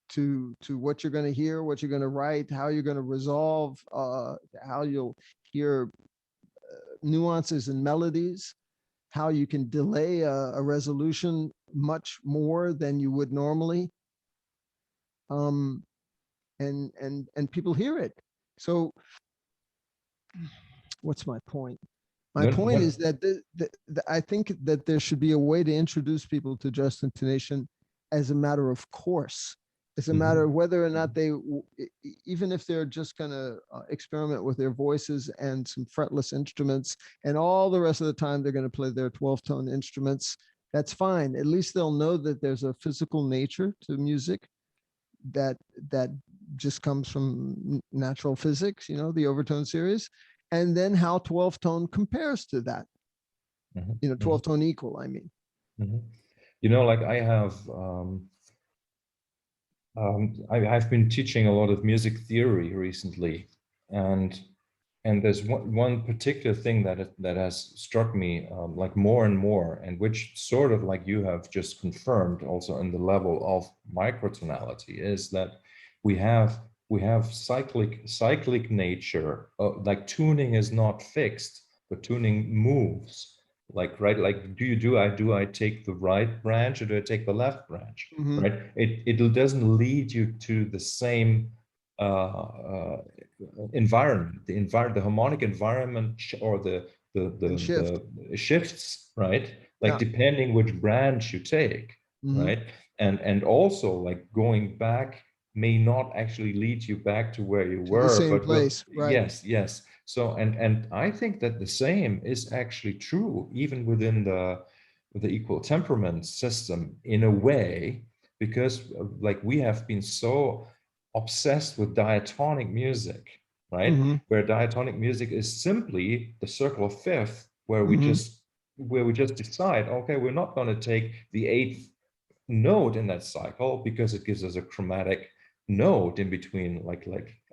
to what you're going to hear, what you're going to write, how you're going to resolve, how you'll hear nuances and melodies, how you can delay a resolution much more than you would normally. And people hear it. So what's my point? My point is that I think that there should be a way to introduce people to just intonation as a matter of course, It's a matter of whether or not even if they're just going to experiment with their voices and some fretless instruments, and all the rest of the time they're going to play their 12-tone instruments, that's fine. At least they'll know that there's a physical nature to music that just comes from natural physics, the overtone series, and then how 12-tone compares to that. 12-tone equal, I mean. Like I have, I've been teaching a lot of music theory recently, and there's one particular thing that has struck me like more and more, and which sort of like you have just confirmed also in the level of microtonality, is that we have cyclic nature. Like tuning is not fixed, but tuning moves. Like, right, like do I take the right branch or do I take the left branch? Right, it doesn't lead you to the same environment, the harmonic environment, or the shifts, right? Like depending which branch you take, right? And also like going back may not actually lead you back to where you were, the same but place, right? Yes. So and I think that the same is actually true even within the equal temperament system in a way, because like we have been so obsessed with diatonic music, right? Where diatonic music is simply the circle of fifth, where we just decide, okay, we're not going to take the eighth note in that cycle because it gives us a chromatic note in between, like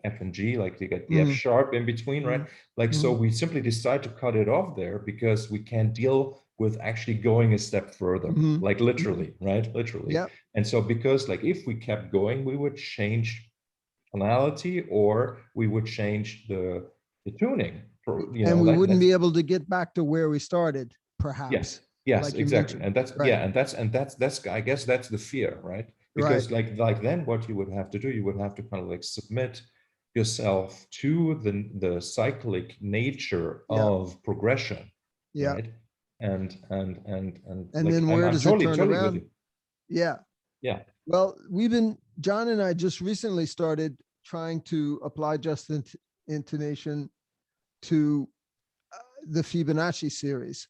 F and G, like you get the F sharp in between, right? Like, so we simply decide to cut it off there because we can't deal with actually going a step further, like literally, right? Literally. And so because like if we kept going, we would change tonality or we would change the tuning. And we wouldn't be able to get back to where we started, perhaps. Yes, like exactly. And that's right. and that's I guess that's the fear, right? Because like then what you would have to do, you would have to kind of like submit yourself to the cyclic nature of progression, right? And like, then where does it turn around? Yeah. Well, John and I just recently started trying to apply just intonation to the Fibonacci series,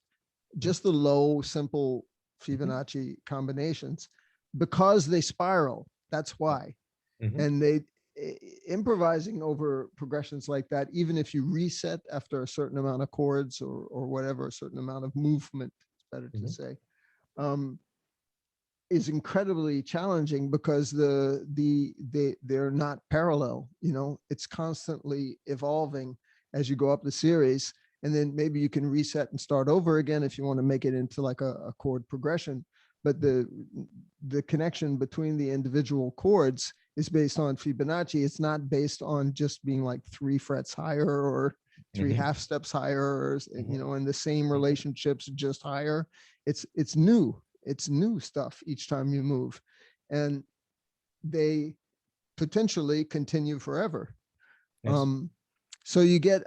just the low, simple Fibonacci combinations, because they spiral. That's why. And improvising over progressions like that, even if you reset after a certain amount of chords or whatever, a certain amount of movement, it's better to say, is incredibly challenging because they're not parallel. It's constantly evolving as you go up the series, and then maybe you can reset and start over again if you want to make it into like a chord progression. But the connection between the individual chords is based on Fibonacci. It's not based on just being like 3 frets higher or 3 half steps higher, or and the same relationships just higher. It's new. It's new stuff each time you move, and they potentially continue forever. So you get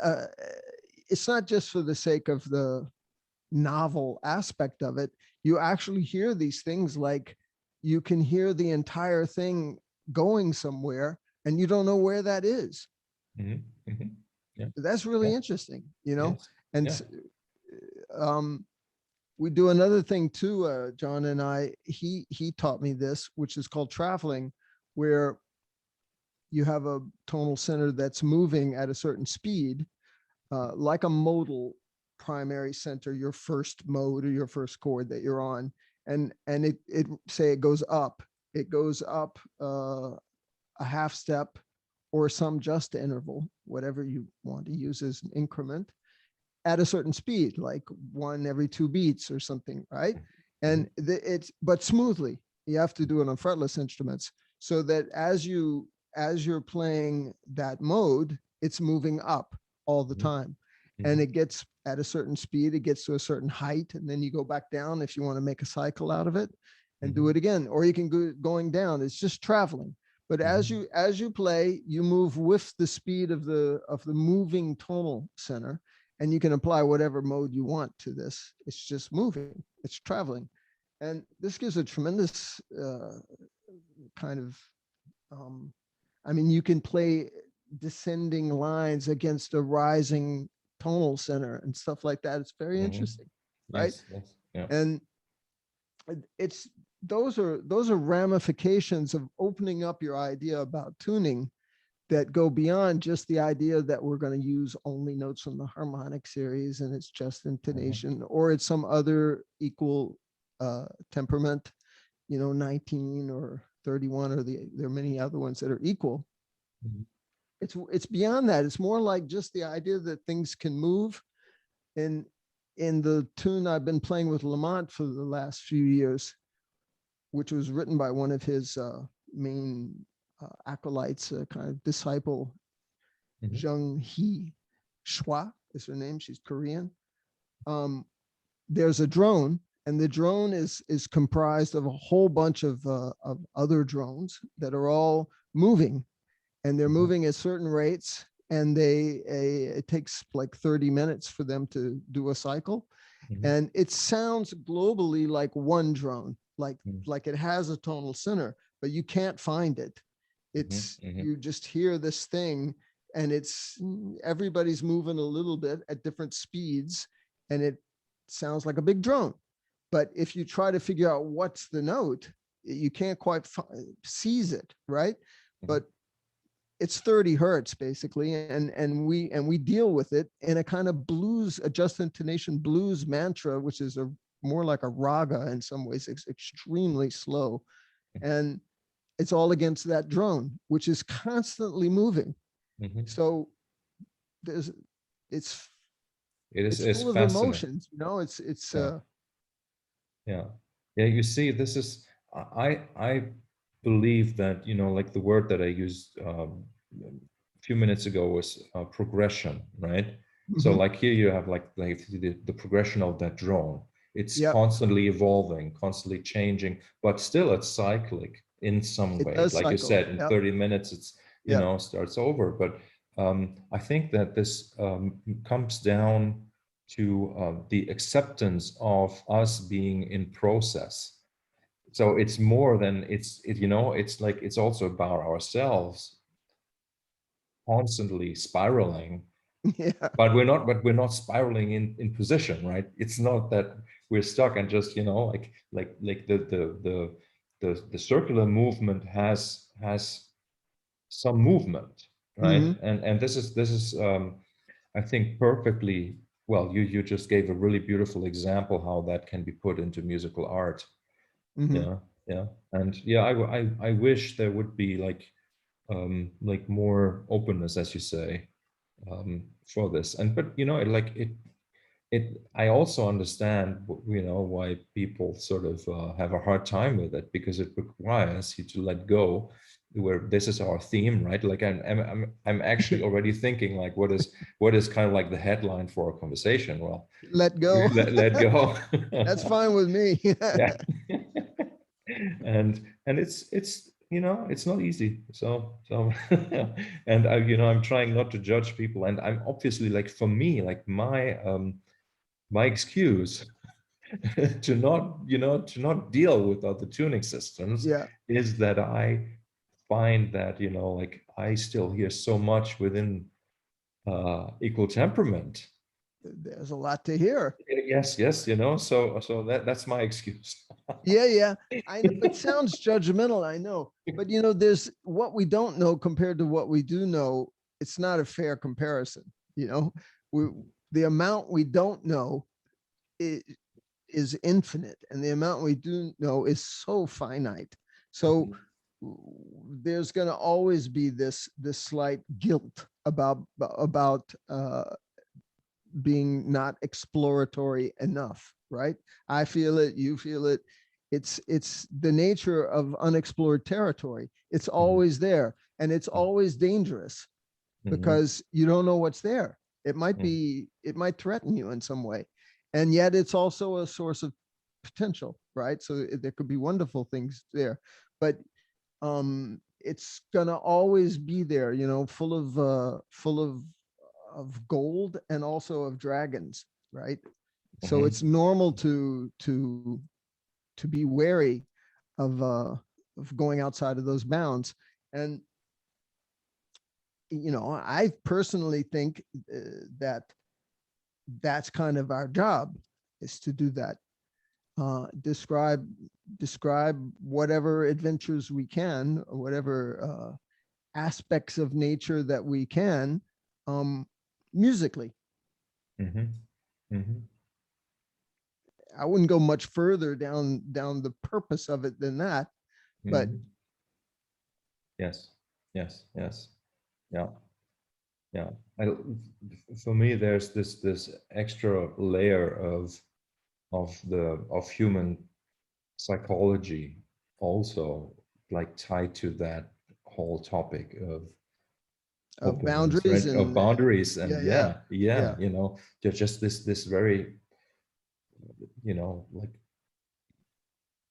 it's not just for the sake of the novel aspect of it. You actually hear these things, like you can hear the entire thing going somewhere and you don't know where that is. That's really interesting, and we do another thing too, John and I, he taught me this, which is called traveling, where you have a tonal center that's moving at a certain speed, like a modal primary center, your first mode or your first chord that you're on. And it say it goes up a half step or some just interval, whatever you want to use as an increment, at a certain speed, like 1 every 2 beats or something, right? And but smoothly. You have to do it on fretless instruments, so that as you're playing that mode, it's moving up all the time. And it gets at a certain speed, it gets to a certain height, and then you go back down if you want to make a cycle out of it and do it again. Or you can go going down. It's just traveling. But as you play, you move with the speed of the moving tonal center, and you can apply whatever mode you want to this. It's just moving, it's traveling. And this gives a tremendous kind of I mean, you can play descending lines against a rising tonal center and stuff like that. It's very interesting, right? Yes, yes, yeah. And it's those are ramifications of opening up your idea about tuning that go beyond just the idea that we're going to use only notes from the harmonic series and it's just intonation, or it's some other equal temperament, 19 or 31, or there are many other ones that are equal. Mhm. It's beyond that. It's more like just the idea that things can move. And in the tune I've been playing with Lamont for the last few years, which was written by one of his main acolytes, kind of disciple, Mhm. Jung Hee Choi is her name. She's Korean. There's a drone, and the drone is comprised of a whole bunch of other drones that are all moving, and they're moving at certain rates. And it takes like 30 minutes for them to do a cycle, Mhm. and it sounds globally like one drone, Mhm. like it has a tonal center, but you can't find it. Mhm. It's Mhm. you just hear this thing, and it's everybody's moving a little bit at different speeds, and it sounds like a big drone. But if you try to figure out what's the note, you can't quite seize it, right? Mhm. But it's 30 hertz basically, and we deal with it in a kind of blues, a just intonation blues mantra, which is a more like a raga in some ways. It's extremely slow, and it's all against that drone, which is constantly moving. Mhm. So there's it's It's full of fascinating. emotions, it's Yeah. Yeah. Yeah. You see, this is, I believe that, like the word that I used a few minutes ago was progression, right? So mhm. like here you have like the progression of that drone. It's Yep, constantly evolving, constantly changing, but still it's cyclic in some it way. does Like you cycle. said, in Yep, 30 minutes, it's, yep. starts over. But I think that this comes down to the acceptance of us being in process. So it's more than it's like it's also about ourselves constantly spiraling, Yeah. but we're not spiraling in position, right? It's not that we're stuck and just like the circular movement has some movement, right? Hmm. And this is I think perfectly well. You just gave a really beautiful example how that can be put into musical art. Hmm. Yeah, yeah, and yeah, I wish there would be like more openness, as you say, for this. And but it I also understand why people sort of have a hard time with it, because it requires you to let go, where this is our theme, right? Like I'm actually already thinking like what is kind of like the headline for a conversation. Well, Let go. let go. That's fine with me. Yeah. And it's it's not easy, so and I'm trying not to judge people, and I'm obviously, like, for me, like my excuse to not deal with other tuning systems Yeah, is that I find that like I still hear so much within equal temperament. there's a lot to hear. Yes, yes, so that's my excuse. Yeah, yeah. I know it sounds judgmental, I know. But there's what we don't know compared to what we do know. It's not a fair comparison. You know, we the amount we don't know is, is infinite, and the amount we do know is so finite. So there's going to always be this slight guilt about being not exploratory enough, right? I feel it, you feel it. It's the nature of unexplored territory. It's Mhm, always there, and it's always dangerous mhm, because you don't know what's there. mhm, It might threaten you in some way, and yet it's also a source of potential, right? So there could be wonderful things there, but it's gonna always be there, full of gold and also of dragons, right? So mhm, it's normal to be wary of going outside of those bounds. And, I personally think that that's kind of our job, is to do that. Describe whatever adventures we can, or whatever aspects of nature that we can, musically. Mhm. Mhm. I wouldn't go much further down the purpose of it than that, but Mhm. Yes. Yes. Yes. Yeah. Yeah. For me, there's this extra layer of human psychology also, like tied to that whole topic of of openness, boundaries right? Of and boundaries. yeah, And yeah, yeah, yeah, there's just this very, like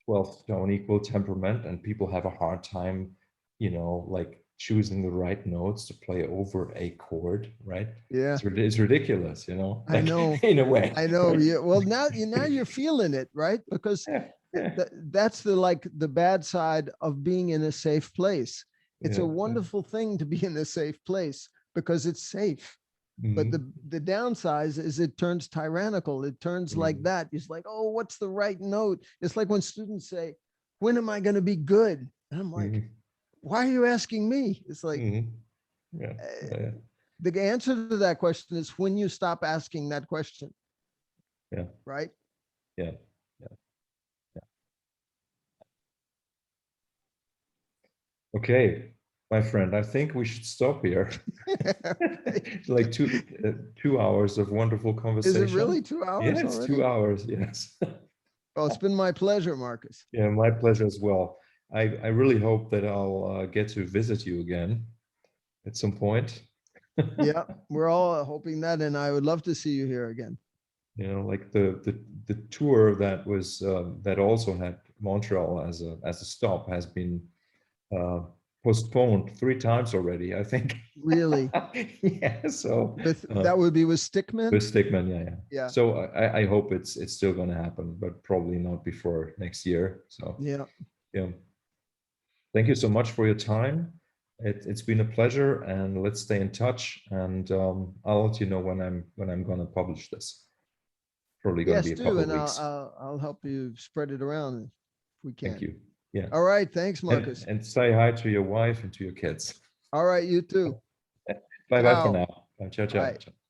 12 tone equal temperament, and people have a hard time, like choosing the right notes to play over a chord, right? yeah. It's ridiculous, I like know. in a way. I know. Yeah. Well, now you're feeling it, right? Because Yeah, yeah, that's the bad side of being in a safe place. It's a yeah, yeah. wonderful thing to be in a safe place because it's safe. But Mhm, the downside is it turns tyrannical. It turns like mhm, that. It's like, oh, what's the right note? It's like when students say, when am I going to be good? And I'm like, mhm, why are you asking me? It's like, mhm. Yeah, uh, yeah, the answer to that question is when you stop asking that question, yeah, right? yeah, yeah, yeah. Okay, my friend, I think we should stop here. Like 2 hours of wonderful Is it conversation. really two Yeah, hours it's already? 2 hours. Yes. Oh, it's been my pleasure, Marcus. Yeah, my pleasure as well. I really hope that I'll get to visit you again at some point. Yeah, we're all hoping that, and I would love to see you here again. Like the tour that was that also had Montreal as a stop has been uh, postponed 3 times already, I think. Really, Yeah, so with that would be with Stickman. with Stickman, yeah, yeah. Yeah, So I hope it's still going to happen, but probably not before next year. So yeah. yeah, thank you so much for your time. It's been a pleasure, and let's stay in touch. And I'll let you know when I'm going to publish this. Probably going to Yes, be a do, couple of and weeks. I'll help you spread it around if we Thank can. you. Yeah, All right, thanks, and Marcus. and say hi to your wife and to your kids. All right, you too. Bye bye for Ciao. now. Bye, ciao, ciao. Bye. Ciao.